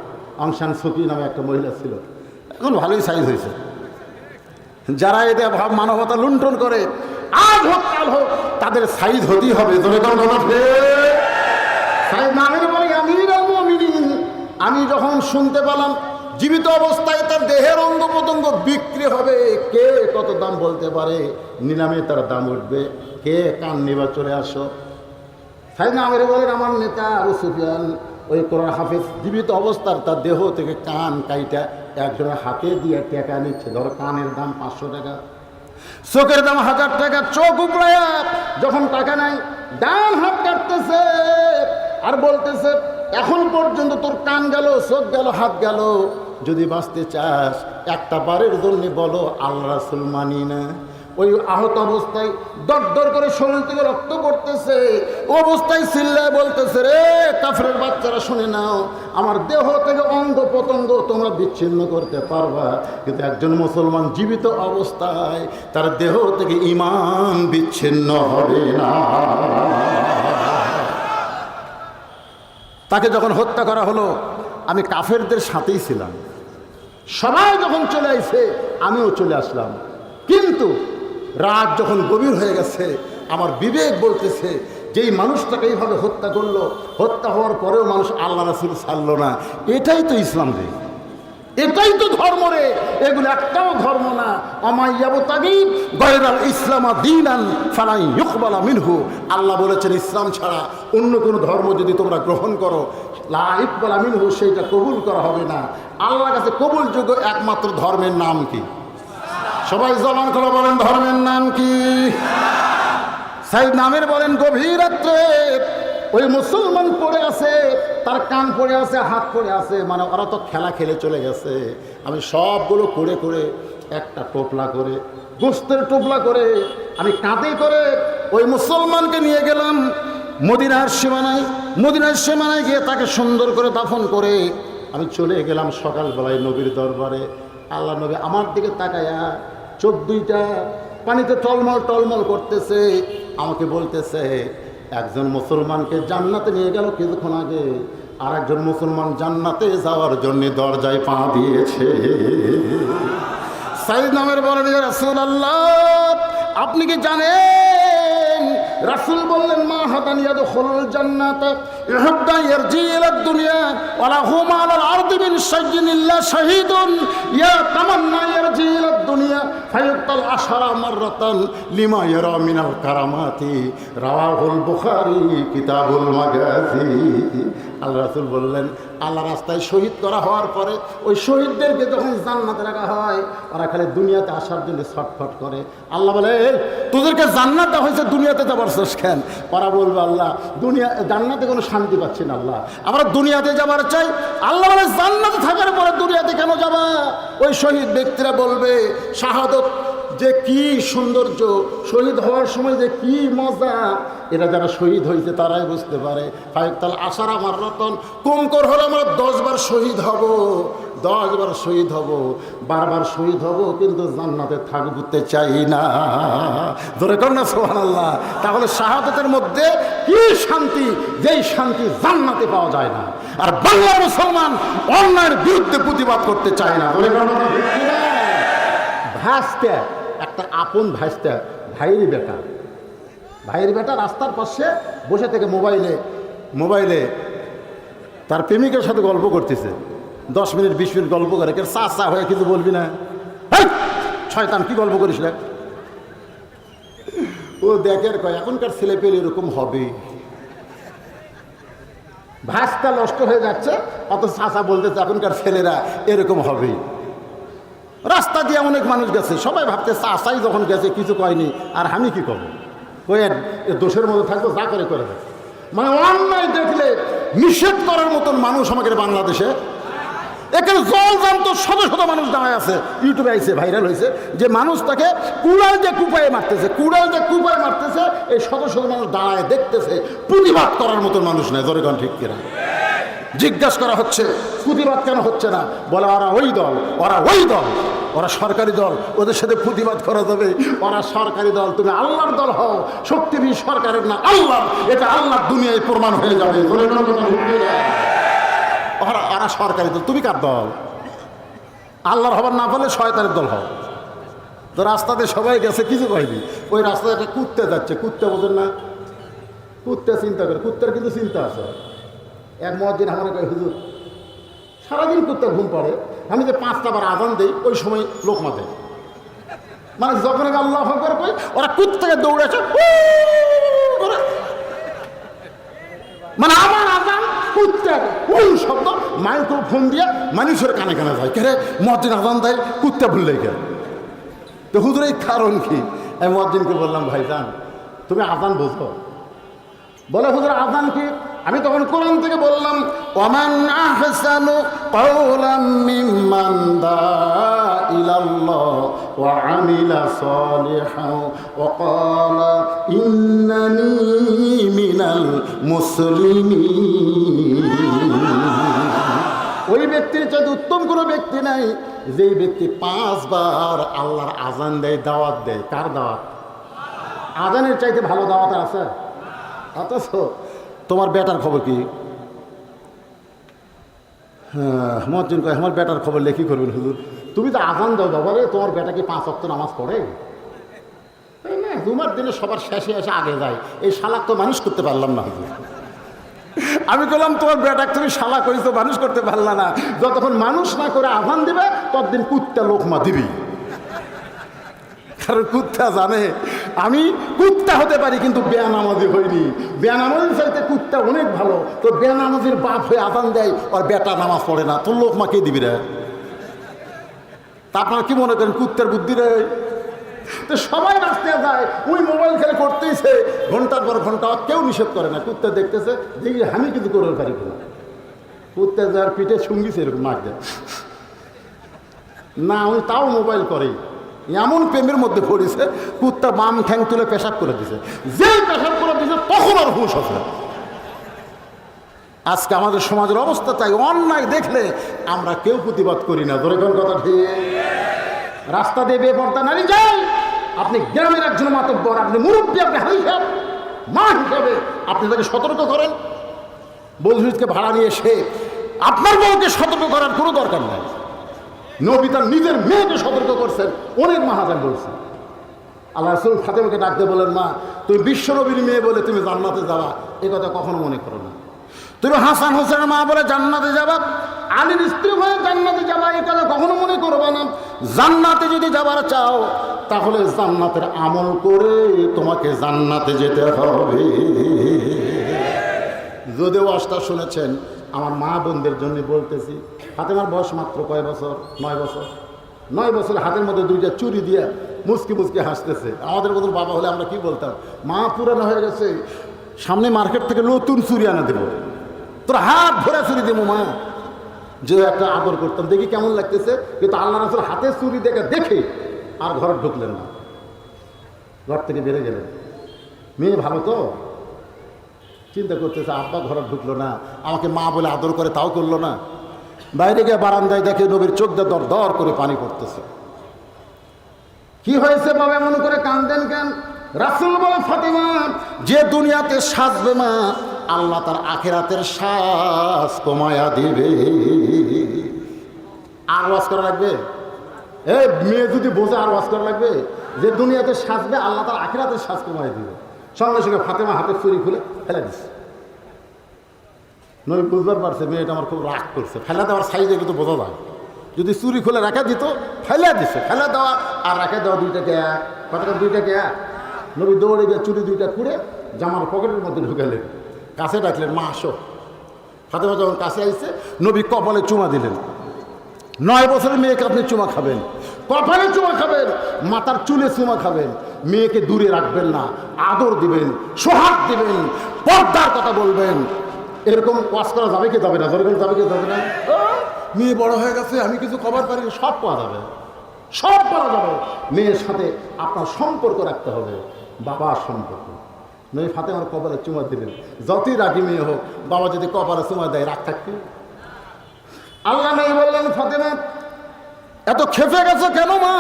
অং সান সুকি নামে একটা মহিলা ছিল, এখন ভালোই সাইজ হয়েছে। যারা এটা মানবতা লুণ্ঠন করে আজ হোক কাল হোক তাদের সাইজ হতেই হবে। আমি যখন শুনতে পেলাম জীবিত অবস্থায় তার দেহের অঙ্গ প্রত্যঙ্গ বিক্রি হবে, কে কত দাম বলতে পারে, নিলামে তার দাম উঠবে, কে কান নিবা চলে আসো। সাইদনা আমির বলেন আমার নেতা আবু সুফিয়ান ওই কোরআন হাফেজ জীবিত অবস্থার তার দেহ থেকে কান কাইটা একজনের হাতে দিয়ে টাকা নিচ্ছে। ধরো কানের দাম 500 টাকা, চোখের দাম 1000 টাকা, চোখ উপড়ায়া যখন টাকা নাই ডান হাত কাটতেছে আর বলতেছে এখন পর্যন্ত তোর কান গেল, চোখ গেল, হাত গেল, যদি বাঁচতে চাস একটা বারের জন্য বলো আল্লাহ রাসূল মানি না। ওই আহত অবস্থায় দর করে শরীর থেকে রক্ত পড়তেছে, অবস্থায় চিল্লায় বলতেছে রে কাফেরের বাচ্চারা শুনে নাও, আমার দেহ থেকে অঙ্গ প্রত্যঙ্গ তোমরা বিচ্ছিন্ন করতে পারবা, কিন্তু একজন মুসলমান জীবিত অবস্থায় তার দেহ থেকে ঈমান বিচ্ছিন্ন হবে না। তাকে যখন হত্যা করা হলো আমি কাফেরদের সাথেই ছিলাম, সবাই যখন চলে আসছে আমিও চলে আসলাম, কিন্তু রাত যখন গভীর হয়ে গেছে আমার বিবেক বলতেছে যেই মানুষটাকে এইভাবে হত্যা করলো, হত্যা হওয়ার পরেও মানুষ আল্লাহ রাসূল ছাড়লো না, এটাই তো ইসলাম রে, এটাই তো ধর্ম রে, এগুলো একটাও ধর্ম না। আমাইয়াবতাগি গায়রাল ইসলাম দীনান ফালাই ইউকবালা মিনহু, আল্লাহ বলেছেন ইসলাম ছাড়া অন্য কোনো ধর্ম যদি তোমরা গ্রহণ করো লা ইকবালা মিনহু, সেইটা কবুল করা হবে না। আল্লাহর কাছে কবুলযোগ্য একমাত্র ধর্মের নাম কি? সবাই জবান করে বলেন ধর্মের নাম কি? সাইদ নামের বলেন গভীর রাত্রে ওই মুসলমান পড়ে আছে, তার কান পড়ে আছে, হাত পড়ে আছে, মানে ওরা তো খেলা খেলে চলে গেছে। আমি সবগুলো করে একটা টোপলা করে, গোস্তের টোপলা করে আমি কাঁধে করে ওই মুসলমানকে নিয়ে গেলাম মদিনার সীমানায়। মদিনার সীমানায় গিয়ে তাকে সুন্দর করে দাফন করে আমি চলে গেলাম সকালবেলায় নবীর দরবারে। আল্লাহ নবী আমার দিকে তাকায়া চোখ দুইটা পানিতে টলমল টলমল করতেছে, আমাকে বলতেছে, একজন মুসলমানকে জান্নাতে নিয়ে গেল কিছুক্ষণ আগে, আর একজন মুসলমান জান্নাতে যাওয়ার জন্য দরজায় পা দিয়েছে। সাইদ নামের বলেন, রাসূলুল্লাহ আপনি কি জানেন? রাসূল বললেন, মা হাদান ইয়াদখুলুল জান্নাত ইহুদ্দা ইয়ারজি ইলা দুনিয়া ওয়ালা হুম আলাল আরদি মিন শাইইন ইল্লা শাহীদুন ইয়া তামান্না ইয়ারজি ইলা দুনিয়া ফায়ুক্তাল আশারা মাররাতান লিমা ইয়ারা মিনাল কারামাতি রাওয়াহুল বুখারী কিতাবুল মাগাজি। আল্লাহ রাসূল বললেন, আল্লাহ রাস্তায় শহীদ করা হওয়ার পরে ওই শহীদদেরকে যখন জান্নাতে রাখা হয়, ওরা খালি দুনিয়াতে আসার জন্য ছটফট করে। আল্লাহ বলে, তোদেরকে জান্নাতে হয়েছে দুনিয়াতে যাবার শেষ কেন? ওরা বলবে, আল্লাহ দুনিয়া জান্নাতে কোনো শান্তি পাচ্ছি না, আল্লাহ আমরা দুনিয়াতে যাবার চাই। আল্লাহ বলে, জান্নাতে থাকার পরে দুনিয়াতে কেন যাবা? ওই শহীদ ব্যক্তিরা বলবে, শাহাদত যে কি সৌন্দর্য, শহীদ হওয়ার সময় যে কি মজা, এরা যারা শহীদ হয়েছে তারাই বুঝতে পারে। ফায়ুক্তাল আশারা মাররাতান, কম করে হলে আমরা 10 বার শহীদ হব, 10 বার শহীদ হব, বারবার শহীদ হব, কিন্তু জান্নাতে থাকতে চাই না। ধরে কর না সুবহানাল্লাহ। তাহলে শাহাদাতের মধ্যে কি শান্তি, যেই শান্তি জান্নাতে পাওয়া যায় না। আর বাংলার মুসলমান অন্যায়ের বিরুদ্ধে প্রতিবাদ করতে চায় না। ধরে কর না ভাসতে, একটা আপন ভাসতে ভাইয়ের বেটা রাস্তার পাশে বসে থেকে মোবাইলে তার প্রেমিকের সাথে গল্প করতেছে। 10 মিনিট 20 মিনিট গল্প করে, কে চা হয়ে কিছু বলবি না, শয়তান কি গল্প করিস না। ও দেখের কয় এখনকার ছেলে পেলে এরকম হবে, ভাষটা নষ্ট হয়ে যাচ্ছে, অত চাচা বলতেছে এখনকার ছেলেরা এরকম হবে। রাস্তা দিয়ে অনেক মানুষ গেছে, সবাই ভাবতে চাচাই যখন গেছে কিছু কয়নি, আর আমি কি করবো, ওই দোষের মধ্যে থাকতো, যা করে করে দেয়। মানে অন্যায় দেখলে নিষেধ করার মতন মানুষ আমাদের বাংলাদেশে। এখানে জল জানত শত শত মানুষ দাঁড়ায় আছে, ইউটিউবে আইসে ভাইরাল হয়েছে, যে মানুষ তাকে কুড়াল যে কুপায়ে মারতেছে, এই শত শত মানুষ দাঁড়ায় দেখতেছে, প্রতিবাদ করার মতন মানুষ নেই। জোরেগণ ঠিক কিনা? জিজ্ঞাসা করা হচ্ছে প্রতিবাদ কেন হচ্ছে না, বলে ওরা ওই দল, ওরা সরকারি দল, ওদের সাথে প্রতিবাদ করা যাবে? ওরা সরকারি দল, তুমি আল্লাহর দল হও, শক্তিবী সরকারের না আল্লাহ, এটা আল্লাহর দুনিয়ায় প্রমাণ হয়ে যাবে। ওরা সরকারি দল, তুমি কার দল? আল্লাহর হবার না পারলে শয়তানের দল হও। তো রাস্তাতে সবাই গেছে, কিছু কয়নি। ওই রাস্তায় একটা কুত্তে যাচ্ছে, কুত্তে বোঝেন না, কুত্তে চিন্তা করে, কুত্তার কিন্তু চিন্তা আছে। এক মুয়াজ্জিন আমার কয়, হুজুর সারাদিন কুত্তা ঘুম পড়ে, আমি যে 5টা বার আজান দেই ওই সময় লোকমা দেয়, মানে যখন আমি আল্লাহু আকবার কই ওরা কুত্তাকে দৌড়েছে, মানে আমার আজান কুত্তার ওই শব্দ মাইক্রোফোন দিয়ে মানুষের কানে কানে যায়। কে রে মুয়াজ্জিন আজান দেয়, কুত্তা ভুললে কে? তো হুজুর এই কারণ কি? আমি মুয়াজ্জিনকে বললাম, ভাইজান তুমি আজান বোঝো? বলে, হুজুর আজান কি? আমি তখন কোরআন থেকে বললাম, ওয়ামান আহসানু কাওলাম মিম্মান দাআ ইলাল্লাহ ওয়া আমিলা সালিহান ওয়া ক্বালা ইন্নানী মিনাল মুসলিমিন। ওই ব্যক্তির চাইতে উত্তম কোনো ব্যক্তি নাই, যেই ব্যক্তি 5 বার আল্লাহর আজান দেয়, দাওয়াত দেয়। কার দাওয়াত? আজানের চাইতে ভালো দাওয়াত আছে? অথচ তোমার বেটার খবর কি? হ্যাঁ, মুয়াজ্জিন কয়, আমার বেটার খবর লেখি করবেন হুজুর? তুমি তো আজান দাও বাবারে, তোমার বেটা কি 5 ওয়াক্ত নামাজ পড়ে? না, জুমার দিনে সবার শেষে এসে আগে যায়, এই শালাক তো মানুষ করতে পারলাম না হুজুর। আমি বললাম, তোমার বেটাকে তুমি শালা করেছো, মানুষ করতে পারলা না। যতক্ষণ মানুষ না করে আজান দিবে ততদিন কুত্তা লোকমা দিবি। কারণ কুত্তা জানে আমি কুত্তা হতে পারি, কিন্তু বেয়ানামাজি হইনি। বেয়ানামাজির চাইতে কুত্তা অনেক ভালো। তো বেয়ানামাজির বাপ হয়ে আজান দেয়, আর বেটা নামাজ পড়ে না, তোর লোকমা কে দিবি রে? তা আপনারা কি মনে করেন কুত্তার বুদ্ধি রে? তো সবাই রাস্তায় যায়, ওই মোবাইল খেলে করতেইছে ঘন্টার পর ঘন্টা, কেউ নিষেধ করে না। কুত্তা দেখতেছে, দেখি আমি কিন্তু করে পারি না। কুত্তা যার পিঠে ছুঙ্গিছে এরকম নাক দেয়, না, ওই তাও মোবাইল করে। এমন প্রেমের মধ্যে পড়েছে, কুত্তা বাম ঠ্যাং তুলে পেশাব করে দিছে, যেই পেশাব করে দিছে তখন আর হুঁশ আছে। আজকে আমাদের সমাজের অবস্থা তাই, অন্যায় দেখলে আমরা কেউ প্রতিবাদ করি না। ধরে কোন কথা ঠিক? রাস্তা দিয়ে বেপর্দা নারী যাই, আপনি গ্রামের একজন মাতব্বর, আপনি মুরব্বী, আপনি হাইসাব মা হিসাবে আপনি তাকে সতর্ক করেন। বলহুজকে ভাড়া নিয়ে এসে আপনার বউকে সতর্ক করার কোনো দরকার নাই। নবী তার নিজের মেয়েকে সতর্ক করছেন, অনেক মাহাজান বলছেন। আল্লাহ রাসূল ফাতেমাকে ডাকতে বলেন, মা তুমি বিশ্ব নবীর মেয়ে বলে তুমি জান্নাতে যাবা, এই কথা কখনো মনে করো না। তুমি হাসান হোসেনের মা বলে জান্নাতে যাবা, আলীর স্ত্রী হয়ে জান্নাতে যাবা, এই কথা কখনো মনে করবা না। জান্নাতে যদি যাবার চাও তাহলে জান্নাতের আমল করে তোমাকে জান্নাতে যেতে হবে। যদিও ওয়াজটা শুনেছেন, আমার মা বোনদের জন্য বলতেছি। ফাতেমার বয়স মাত্র কয় বছর? 9 বছর। 9 বছরে হাতের মধ্যে 2টা চুরি দিয়ে মুসকি মুসকি হাসতেছে। আমাদের মতন বাবা হলে আমরা কি বলতাম, মা পুরানো হয়ে গেছে, সামনে মার্কেট থেকে নতুন চুরি আনা দেবো, তোর হাত ভরে চুরি দেবো মা। যে একটা আদর করতাম, দেখি কেমন লাগতেছে। কিন্তু আল্লাহ রাসূল হাতে চুরি দেখে আর ঘরে ঢুকলেন না, ঘর থেকে বেড়ে গেলেন। মেয়ে ভালো তো, চিন্তা করতেছে আব্বা ঘরে ঢুকলো না, আমাকে মা বলে আদর করে তাও করলো না। বাইরে গিয়ে বারান্দায় দেখে নবীর চোখ দিয়ে দর দর করে পানি পড়তেছে। কি হয়েছে বাবা মনে করে কান্দেন কেন? রাসূল বলে, ফাতেমা যে দুনিয়াতে সাজবে মা, আল্লাহ তার আখিরাতের শ্বাস কমায়া দিবে। আর ওয়াজ করা লাগবে? এই মেয়ে যদি বোঝে আর ওয়াজ করা লাগবে? যে দুনিয়াতে সাজবে আল্লাহ তার আখিরাতের শ্বাস কমায়া দিবে। সঙ্গে সঙ্গে ফাতেমা হাতের চুরি খুলে ফেলে দিচ্ছে। নবী বুঝবার পারছে মেয়েটা আমার খুব রাগ করছে, ফেলে দেওয়ার সাইজে কিন্তু বোঝা যায়। যদি চুরি খুলে রাখা দিত, ফেলে দিচ্ছে। ফেলে দেওয়া আর রাখা দেওয়া দুইটাকে এক, কতটা দুইটাকে এক। নবী দৌড়ে গিয়ে চুরি 2টা খুঁড়ে জামার পকেটের মধ্যে ঢুকালেন, কাছে ডাকলেন, মা আসো। ফাতেমা যখন কাছে আইছে, নবী কপালে চুমা দিলেন। 9 বছরের মেয়েকে আপনি চুমা খাবেন, কপালে চুমা খাবেন, মাথার চুলে চুমা খাবেন। মেয়েকে দূরে রাখবেন না, আদর দিবেন, সোহাগ দিবেন, পর্দার কথা বলবেন। এরকম ওয়াজ করা যাবে কি যাবে না? যাবে কি যাবে না? মেয়ে বড় হয়ে গেছে, আমি কিছু খবর পারি, সব পাওয়া যাবে, সব পাওয়া যাবে। মেয়ের সাথে আপনার সম্পর্ক রাখতে হবে, বাবার সম্পর্ক। মেয়ে ফাতেমার কপালে চুমা দিলেন। যতই রাগি মেয়ে হোক, বাবা যদি কপালে চুমা দেয় রাগ থাকবে? আল্লাহ মেয়ে বললেন, ফাতেমা এত খেপে গেছো কেন মা?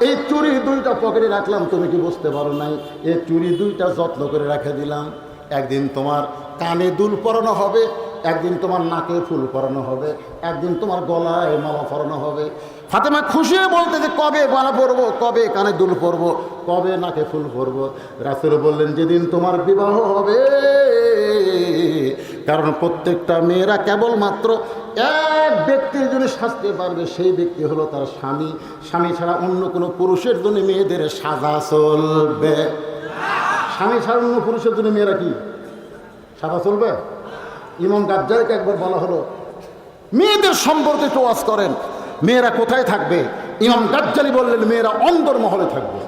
এই চুরি 2টা পকেটে রাখলাম, তুমি কি বুঝতে পারো নাই? এই চুরি 2টা যত্ন করে রেখে দিলাম। একদিন তোমার কানে দুল পরানো হবে, একদিন তোমার নাকে ফুল পরানো হবে, একদিন তোমার গলায় মালা পরানো হবে। ফাতেমা খুশি হয়ে বলতে যে কবে মালা পরবো, কবে কানে দুল পরবো, কবে নাকে ফুল পরবো। রাসূল বললেন, যেদিন তোমার বিবাহ হবে। কারণ প্রত্যেকটা মেয়েরা কেবলমাত্র এক ব্যক্তির জন্য সাজতে পারবে, সেই ব্যক্তি হলো তার স্বামী। স্বামী ছাড়া অন্য কোনো পুরুষের জন্য মেয়েদের সাজা চলবে। স্বামী ছাড়া অন্য পুরুষের জন্য মেয়েরা কি সাজা চলবে? ইমাম গাজ্জালিকে একবার বলা হলো, মেয়েদের সম্পর্কে একটু ওয়াজ করেন, মেয়েরা কোথায় থাকবে? ইমাম গাজ্জালি বললেন, মেয়েরা অন্দরমহলে থাকবে।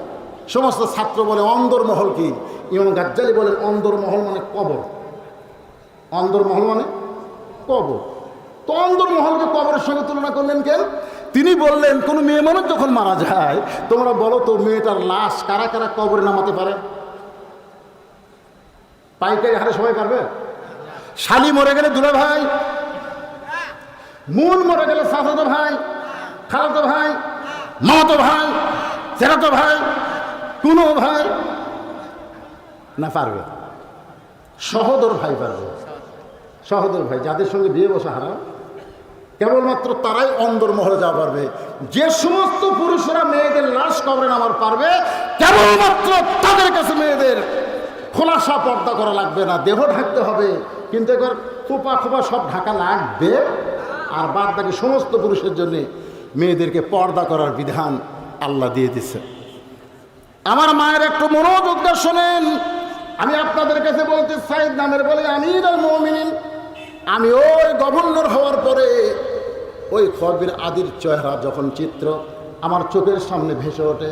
সমস্ত ছাত্র বলে অন্দরমহল কি? ইমাম গাজ্জালি বলেন, অন্দরমহল মানে কবর। অন্দরমহল মানে কবর। তো অন্দরমহলকে কবরের সঙ্গে তুলনা করলেন কেন? তিনি বললেন, কোনো মেয়ে মানুষ যখন মারা যায়, তোমরা বলো তো মেয়েটার লাশ কারা কারা কবরে নামাতে পারে? পাইকারি হারে সবাই পারবে? শালি মরে গেলে দুলা ভাই, মুন মরে গেলে চাচাতো ভাই, খালাতো ভাই, মামাতো ভাই, চেরাতো ভাই, কোনো ভাই না পারবে? সহোদর ভাই পারবে। সহোদর ভাই যাদের সঙ্গে বিয়ে বসা হারাম, কেবলমাত্র তারাই অন্দরমহলে যাওয়া পারবে। যে সমস্ত পুরুষরা মেয়েদের লাশ কবরে নামার পারবে, কেবলমাত্র তাদের কাছে মেয়েদের খোলাসা পর্দা করা লাগবে না, দেহ ঢাকতে হবে। কিন্তু একবার খোপা খোপা সব ঢাকা লাগবে। আর বাদ বাকি সমস্ত পুরুষের জন্য মেয়েদেরকে পর্দা করার বিধান আল্লাহ দিয়ে দিচ্ছে। আমার মায়ের একটু মনোযোগ দিয়ে শোনেন। আমি আপনাদের কাছে বলতে সাইদ নামের বলে আমিরুল মুমিনিন, আমি ওই গভর্নর হওয়ার পরে ওই খবির আদির চেহারা যখন চিত্র আমার চোখের সামনে ভেসে ওঠে,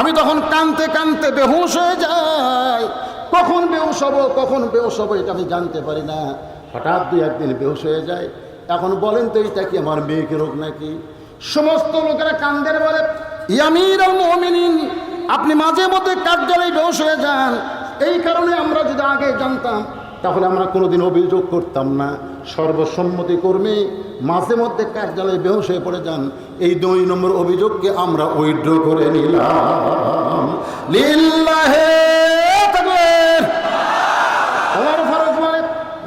আমি তখন কাঁদতে কাঁদতে বেহুশ হয়ে যাই। কখন বেহুশ হবো এটা আমি জানতে পারি না। হঠাৎ 2-1 দিন বেহুশ হয়ে যায়। এখন বলেন তো, এটা কি আমার মেয়েকে রোগ নাকি? সমস্ত লোকেরা কান্দের বলে, ইয়া আমিরুল মুমিনিন, আপনি মাঝে মধ্যে কার্যালয়ে বেহুশ হয়ে যান। এই কারণে আমরা যদি আগে জানতাম তাহলে আমরা কোনোদিন অভিযোগ করতাম না। সর্বসম্মতি কর্মে মাঝে মধ্যে কার্যালয়ে বেহুশ হয়ে পড়ে যান, এই 2 নম্বর অভিযোগকে আমরা উইথড্র করে নিলাম। লিল্লাহে তাকবীর। ওমর ফারুক বলে,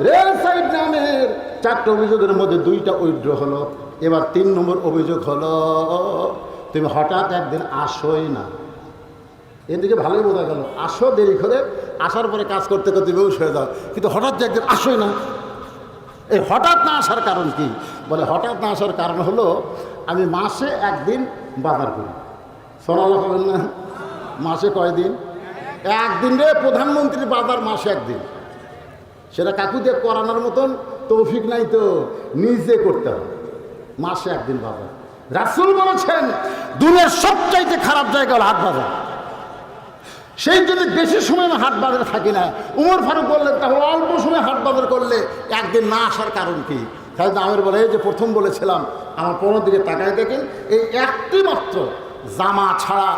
রেল সাইড নামের 4টা অভিযোগের মধ্যে 2টা উইথড্র হলো। এবার 3 নম্বর অভিযোগ হলো, তুমি হঠাৎ একদিন আসোই না। এদিকে ভালোই বোঝা গেল, আসো দেরি করে, আসার পরে কাজ করতে করতে বেহুশ হয়ে যাও, কিন্তু হঠাৎ যে একদিন আসোই না। এই হঠাৎ না আসার কারণ কি? বলে হঠাৎ না আসার কারণ হলো আমি মাসে 1 দিন বাজার করি। সোনালা পাবেন না? মাসে কয়দিন? 1 দিন রে প্রধানমন্ত্রীর বাজার মাসে 1 দিন। সেটা কাকু দিয়ে করানোর মতন তৌফিক নাই তো, নিজে করতে হবে। মাসে 1 দিন বাজার। রাসূল বলেছেন দুনিয়ার সবচাইতে খারাপ জায়গা হলো হাট বাজার। সেই জন্য বেশি সময় আমি হাট বাজারে থাকি না। উমর ফারুক বললেন তাহলে অল্প সময় হাট বাজার করলে 1 দিন না আসার কারণ কি? তাই আমির বলে, এই যে প্রথম বলেছিলাম আমার পরের দিকে তাকায় দেখেন, এই একটি মাত্র জামা ছাড়া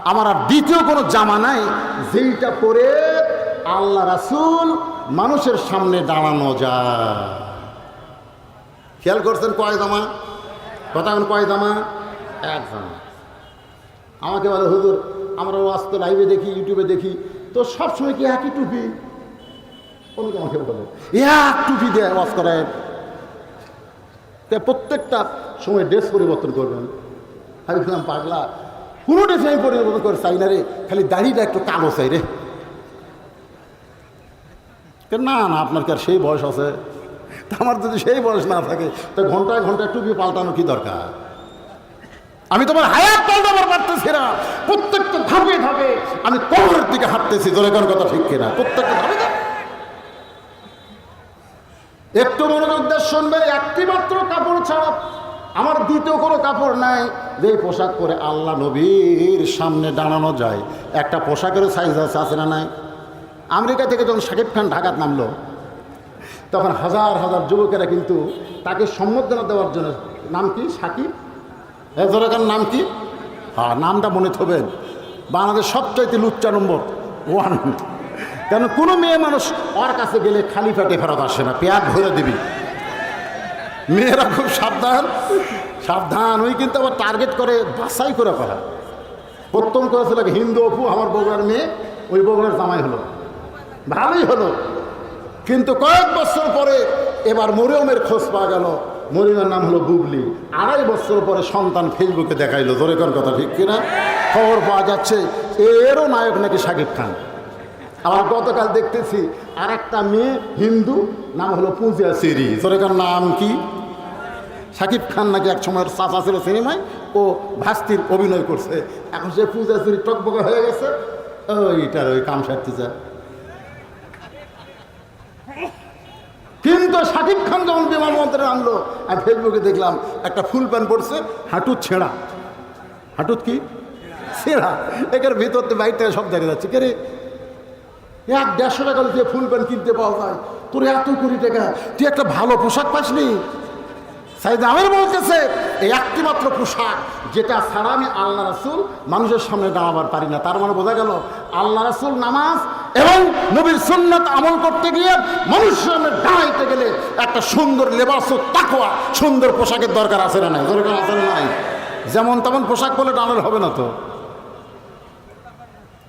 আমার আর দ্বিতীয় কোনো জামা নাই যেইটা পরে আল্লাহ রাসূল মানুষের সামনে দাঁড়ানো যায়। খেয়াল করছেন কয় জামা? কথা এখন কয় জামা? 1 জামা। আমাকে বলে, হুজুর আমরা ওয়াজ তো লাইভে দেখি, ইউটিউবে দেখি, তো সবসময় কি একই টুপি? অনেকে আমাকে বলে এক টুপি দিয়ে ওয়াজ করেন, প্রত্যেকটা সময় ড্রেস পরিবর্তন করবেন। আমি বললাম, পাগলা, কোনো ড্রেস আমি পরিবর্তন করে চাই না রে, খালি দাড়িটা একটু কালো চাই রে। না না, আপনার কি আর সেই বয়স আছে? আমার যদি সেই বয়স না থাকে তো ঘন্টায় ঘন্টায় টুপি পাল্টানো কি দরকার? আমি তোমার হায়াত পাল্টাবার পারতেছি না। প্রত্যেকটা ধাপে ধাপে আমি কবরের দিকে হাঁটতেছি। জোরে কোন কথা ঠিক কিনা? প্রত্যেকটা ধাপে ধাপে একটু মনোযোগ দিয়ে শুনবেন। একটি মাত্র কাপড় ছাড়া আমার দ্বিতীয় কোনো কাপড় নাই যে পোশাক পরে আল্লাহ নবীর সামনে দাঁড়ানো যায়। একটা পোশাকেরও সাইজ আছে না নাই? আমেরিকা থেকে যখন শাকিব খান ঢাকাত নামলো তখন হাজার হাজার যুবকেরা কিন্তু তাকে সম্বর্ধনা দেওয়ার জন্য, নাম কি? শাকিব এজরাকার নাম কি? হ্যাঁ, নামটা মনে থবেন। বাংলাদেশ সবচাইতে লুচ্চা নম্বর 1। কেন কোনো মেয়ে মানুষ ওর কাছে গেলে খালি পেটে ফেরত আসে না, পেট ভরে দিবি। মেয়েরা খুব সাবধান সাবধান। ওই কিন্তু আবার টার্গেট করে, বাছাই করে করা। প্রথম করেছিল হিন্দু অপু, আমার বগুড়ার মেয়ে, ওই বগুড়ার জামাই হলো, ভালোই হলো। কিন্তু কয়েক বছর পরে এবার মরিয়মের খোঁজ পাওয়া গেল। মরিয়মের নাম হলো বুবলি। 2.5 বছর পরে সন্তান ফেসবুকে দেখাইলো। জোরে কোন কথা ঠিক কিনা? খবর পাওয়া যাচ্ছে এরও নায়ক নাকি শাকিব খান। আবার গতকাল দেখতেছি আর একটা মেয়ে হিন্দু, নাম হলো পূজা সেরি। জোরে কোন নাম কি? শাকিব খান নাকি এক সময়ের চাচা ছিল সিনেমায়, ও ভাস্তির অভিনয় করছে। এখন সে পূজা সেরি টকবকা হয়ে গেছে। ওইটার ওই কাম সারতেছে। কিন্তু শাকিব খান যখন বিমানবন্দরে আনলো, আমি ফেসবুকে দেখলাম একটা ফুল প্যান্ট পরছে, হাঁটুত ছেঁড়া। হাঁটুত কি ছেঁড়া? এটার ভিতর তো বাইর থেকে সব দেখা যাচ্ছে। কে রে, 100-150 টাকা দিয়ে ফুল প্যান্ট কিনতে পাওয়া যায়, তোর এত কোটি টাকা, তুই একটা ভালো পোশাক পাসনি? সাইয়েদনা আমের বলতেছে এই একটি মাত্র পোশাক যেটা ছাড়া আমি আল্লাহ রাসূল মানুষের সামনে দাঁড়াবার পারি না। তার মানে বোঝা গেল আল্লাহ রাসূল নামাজ এবং নবীর সুন্নাত আমল করতে গিয়ে মানুষের সামনে দাঁড়াইতে গেলে একটা সুন্দর লেবাস ও তাকওয়া, সুন্দর পোশাকের দরকার আছে না নাই? দরকার আছে না নাই? যেমন তেমন পোশাক বলে দাঁড়ালে হবে না তো।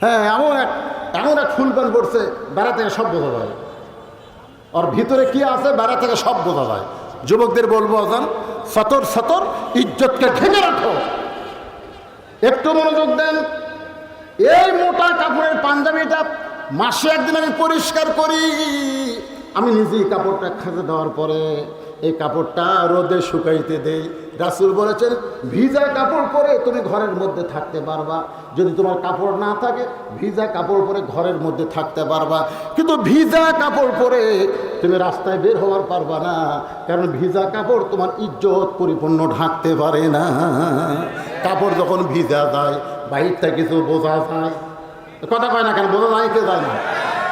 হ্যাঁ, এমন এক ফুল প্যান্ট পড়ছে, বেড়া থেকে সব বোঝা যায়। ওর ভিতরে কি আছে বেড়া থেকে সব বোঝা যায়। যুবকদের বলবো, আজান সতর সতর, ইজ্জতকে ঢেকে রাখো। একটু মনোযোগ দেন। এই মোটা কাপড়ের পাঞ্জাবিটা মাসে 1 দিন আমি পরিষ্কার করি। আমি নিজেই কাপড়টা খেতে দেওয়ার পরে এই কাপড়টা রোদে শুকাইতে দেই। রাসূল বলেছেন ভিজা কাপড় পরে তুমি ঘরের মধ্যে থাকতে পারবা। যদি তোমার কাপড় না থাকে ভিজা কাপড় পরে ঘরের মধ্যে থাকতে পারবা, কিন্তু ভিজা কাপড় পরে তুমি রাস্তায় বের হওয়ার পারবা না, কারণ ভিজা কাপড় তোমার ইজ্জত পরিপূর্ণ ঢাকতে পারে না। কাপড় যখন ভিজা যায় বাহিরটা কিছু বোঝা যায়, কথা কয় না কেন? বোঝা যায় কে যায় না?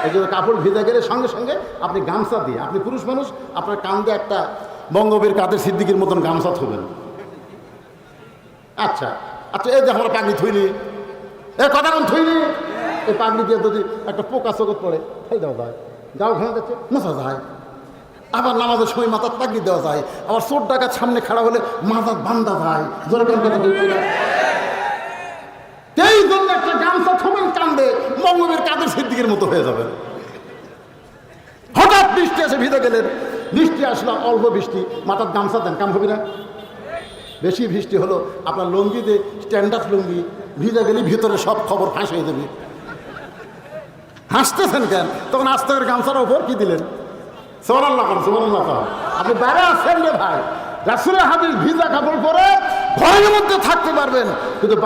এই জন্য কাপড় ভিজা গেলে সঙ্গে সঙ্গে আপনি গামছা দিয়ে, আপনি পুরুষ মানুষ, আপনার কান্দে একটা বঙ্গবীর কাদের সিদ্দিকির মতন গামছা থবেন। আচ্ছা আচ্ছা, এই যে আমরা পাগড়ি থইনি, এ কথা কোন থইনি, এই পাগড়ি দিয়ে যদি একটা পোকা চোখত পড়ে খাই দেওয়া যায়, গাও ঘেমে যাচ্ছে মোছা যায়। আবার নামাজের সময় মাথার পাগড়ি দেওয়া যায়, আবার চোর ডাকাত সামনে খাড়া হলে মাথার বান্ধা যায়। জোরে কোন কথা বলছি না? এই জন্য একটা গামছা থমেন কান্দে মঙ্গলের কাদের সিদ্দিকের মতো হয়ে যাবে। হঠাৎ বৃষ্টি এসে ভিজে গেলেন, বৃষ্টি আসলো, অল্প বৃষ্টি, মাথার গামছা দেন, কাম হবে না? বেশি বৃষ্টি হলো আপনার লুঙ্গিতে, স্ট্যান্ডার্ড লুঙ্গি ভিজে গেলে ভিতরে সব খবর ফাঁস হয়ে যাবে। হাসতেছেন কেন? তখন আস্তে করে গামছার ওপর কি দিলেন? সুবহানাল্লাহ করেন, সুবহানাল্লাহ। আপনি বাইরে আসছেন রে ভাই, রাসূলের হাদিস ভিজা কাপড় পরে ঘরের মধ্যে থাকতে পারবেন, কিন্তু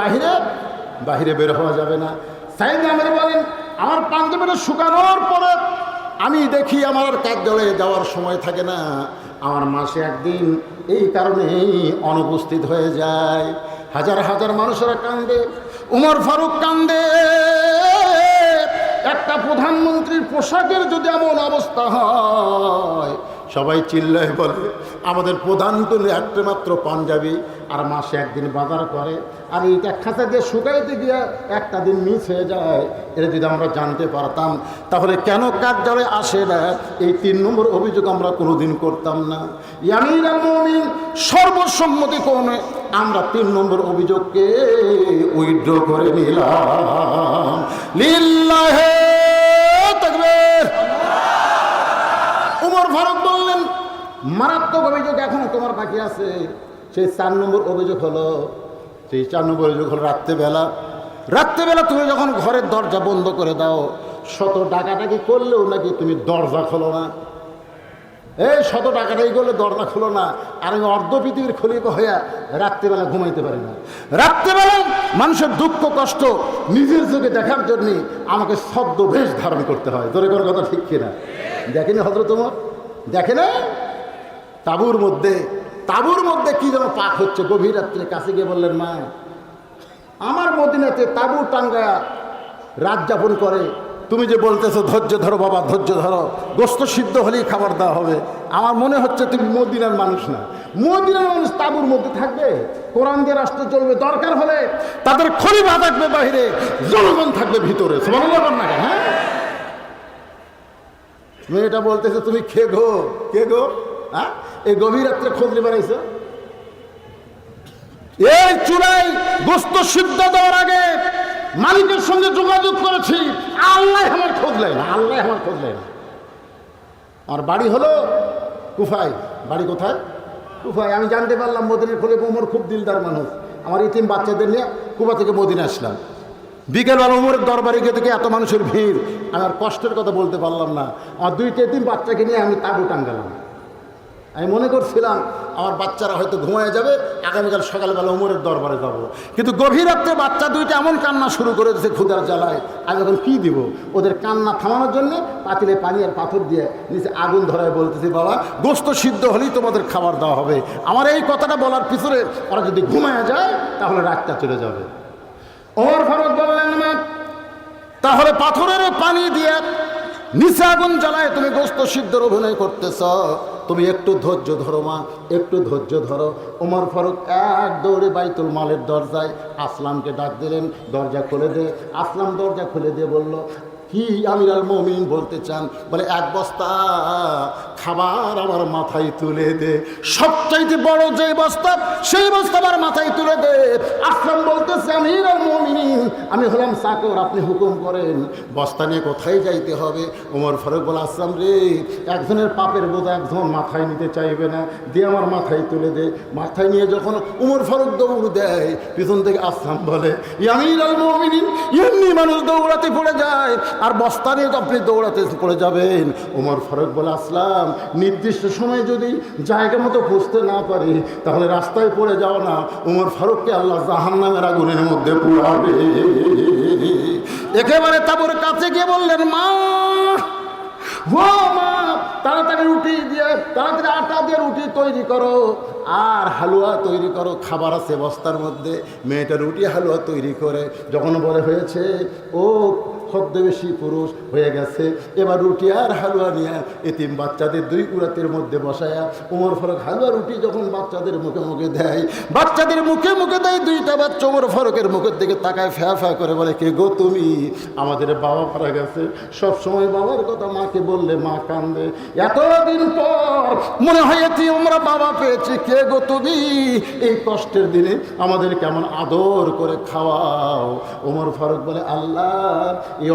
বাহিরে বের হওয়া যাবে না। সাইদ আমির বলেন, আমার পাঞ্জাবিটা শুকানোর পরে আমি দেখি আমার আর কার্যালয়ে যাওয়ার সময় থাকে না, আমার মাসে একদিন এই কারণেই অনুপস্থিত হয়ে যায়। হাজার হাজার মানুষেরা কান্দে, উমর ফারুক কান্দে। একটা প্রধানমন্ত্রীর পোশাকের যদি এমন অবস্থা হয়, সবাই চিল্লায় বলে আমাদের প্রধান তো একটা মাত্র পাঞ্জাবি, আর মাসে একদিন বাজার করে, আর এইটা খাঁচা দিয়ে শুকাইতে গিয়ে একটা দিন মিস হয়ে যায়। এটা যদি আমরা জানতে পারতাম তাহলে কেন কার্যালয়ে আসে না, এই 3 নম্বর অভিযোগ আমরা কোনোদিন করতাম না। আমিরুল মুমিনিন সর্বসম্মতিক্রমে আমরা 3 নম্বর অভিযোগকে উইথড্র করে নিলাম। লিল্লাহে তাকবীর। উমর ফারুক বললেন, মারাত্মক অভিযোগ এখনো তোমার বাকি আছে। সেই 4 নম্বর অভিযোগ হলো, সেই 4 নম্বর অভিযোগ হলো রাত্রেবেলা তুমি যখন ঘরের দরজা বন্ধ করে দাও, শত ডাকাডাকি করলেও নাকি তুমি দরজা খোলো না। এই শত ডাকাডাকি করলে দরজা খোলো না, আর আমি অর্ধ পৃথিবীর খলিফা হইয়া রাত্রেবেলা ঘুমাইতে পারি না। রাত্রেবেলা মানুষের দুঃখ কষ্ট নিজের চোখে দেখার জন্যে আমাকে শব্দ বেশ ধারণ করতে হয়। তোর কোনো কথা ঠিক কিনা? দেখেনি হযরত ওমর? দেখে না? তাঁবুর মধ্যে কি যেন পাক হচ্ছে। গভীর রাত্রে কাছে গিয়ে বললেন, মা, আমার মদিনাতে তাঁবু টাঙ্গা রাত যাপন করে, তুমি যে বলতেছো ধৈর্য ধরো বাবা, ধৈর্য ধরো, গোস্ত সিদ্ধ হলেই খাবার দেওয়া হবে, আমার মনে হচ্ছে তুমি মদিনার মানুষ না। মদিনার মানুষ তাঁবুর মধ্যে থাকবে, কোরআন দিয়ে রাষ্ট্র চলবে, দরকার হলে তাদের খলিফা থাকবে বাইরে, জনগণ থাকবে ভিতরে। সুবহানাল্লাহ না? হ্যাঁ, মেয়েটা বলতেছে তুমি কে গো? হ্যাঁ, এই গভীর রাত্রে খোঁজ নিয়ে বেড়াইছো? এই চুলায় গোস্ত সিদ্ধ দেওয়ার আগে মালিকের সঙ্গে যোগাযোগ করেছি, আল্লাহ আমার খোঁজ নেয় না। আমার বাড়ি হলো কুফায়। বাড়ি কোথায়? কুফায়। আমি জানতে পারলাম মদিনার খলিফা ওমর খুব দিলদার মানুষ। আমার ইতিম বাচ্চাদের নিয়ে কুফা থেকে মদিনা আসলাম। বিকেলবেলা ওমরের দরবারে গিয়ে থেকে এত মানুষের ভিড়, আমার কষ্টের কথা বলতে পারলাম না। আমার 2টা ইতিম বাচ্চাকে নিয়ে আমি তাঁবু টাঙ্গালাম। আমি মনে করছিলাম আমার বাচ্চারা হয়তো ঘুমায় যাবে, আগামীকাল সকালবেলা ওমরের দরবারে যাব। কিন্তু গভীর রাত্রে বাচ্চা 2টা এমন কান্না শুরু করে দিয়েছে ক্ষুধার জ্বালায়। আমি এখন কী দিব ওদের কান্না থামানোর জন্য? পাতিলে পানি আর পাথর দিয়ে নিচে আগুন ধরায় বলতেছি, বাবা, গোস্ত সিদ্ধ হলেই তোমাদের খাবার দেওয়া হবে। আমার এই কথাটা বলার পিছনে ওরা যদি ঘুমায় যায় তাহলে রাতটা চলে যাবে। ওমর ফারুক বললেন, না, তাহলে পাথরের পানি দিয়ে নিচে আগুন জ্বালায় তুমি গোস্ত সিদ্ধর অভিনয় করতেছ, তুমি একটু ধৈর্য ধরো মা, একটু ধৈর্য ধরো। ওমর ফারুক এক দৌড়ে বাইতুল মালের দরজায় আসলামকে ডাক দিলেন, দরজা খুলে দে। আসলাম দরজা খুলে দিয়ে বলল, কি আমিরুল মুমিনিন বলতে চান? বলে, 1 বস্তা খাবার আমার মাথায় তুলে দে। সবচাইতে বড় যে বস্তা, সেই বস্তা আমার মাথায় তুলে দে। আসলাম বলতেছে, আমিরুল মুমিনিন, আমি হলাম চাকর, আপনি হুকুম করেন, বস্তা নিয়ে কোথায় যাইতে হবে? ওমর ফারুক বলে, আসলাম রে, একজনের পাপের বোঝা একজন মাথায় নিতে চাইবে না, দিয়ে আমার মাথায় তুলে দে। মাথায় নিয়ে যখন ওমর ফারুক দৌড় দেয়, পিছন থেকে আসলাম বলে, আমিরুল মুমিনিন, এমনি মানুষ দৌড়াতে পড়ে যায়, আর বস্তা নিয়ে তো আপনি দৌড়াতে পড়ে যাবেন। ওমর ফারুক বলে, আসলাম, নির্দিষ্ট সময় যদি জায়গা মতো পৌঁছতে না পারি তাহলে রাস্তায় পড়ে যাও না, ওমর ফারুককে আল্লাহ জাহান্নামের আগুনের মধ্যে পুড়াবে। একেবারে তাঁবুর কাছে গিয়ে বললেন, মা, ও মা, তাড়াতাড়ি রুটি দিয়ে, তাড়াতাড়ি আটা দিয়ে রুটি তৈরি করো আর হালুয়া তৈরি করো, খাবার আছে বস্তার মধ্যে। মেয়েটা রুটি হালুয়া তৈরি করে যখন বলে হয়েছে, ও ছদ্মবেশী পুরুষ হয়ে গেছে। এবার রুটি আর হালুয়া নিয়ে এতিম বাচ্চাদের দুই উরাতের মধ্যে বসায়া ওমর ফারুক হালুয়া রুটি যখন বাচ্চাদের মুখে মুখে দেয়, বাচ্চাদের মুখে মুখে দেয়, দুইটা বাচ্চা ওমর ফারুকের মুখের দিকে তাকায় ফ্যা ফ্যা করে বলে, কে গো তুমি? আমাদের বাবা মারা গেছে, সব সময় বাবার কথা মাকে বললে মা কান্দে, এতদিন পর মনে হয় আমরা বাবা পেয়েছি, কে গো তুমি? এই কষ্টের দিনে আমাদের কেমন আদর করে খাওয়াও। ওমর ফারুক বলে, আল্লাহ এই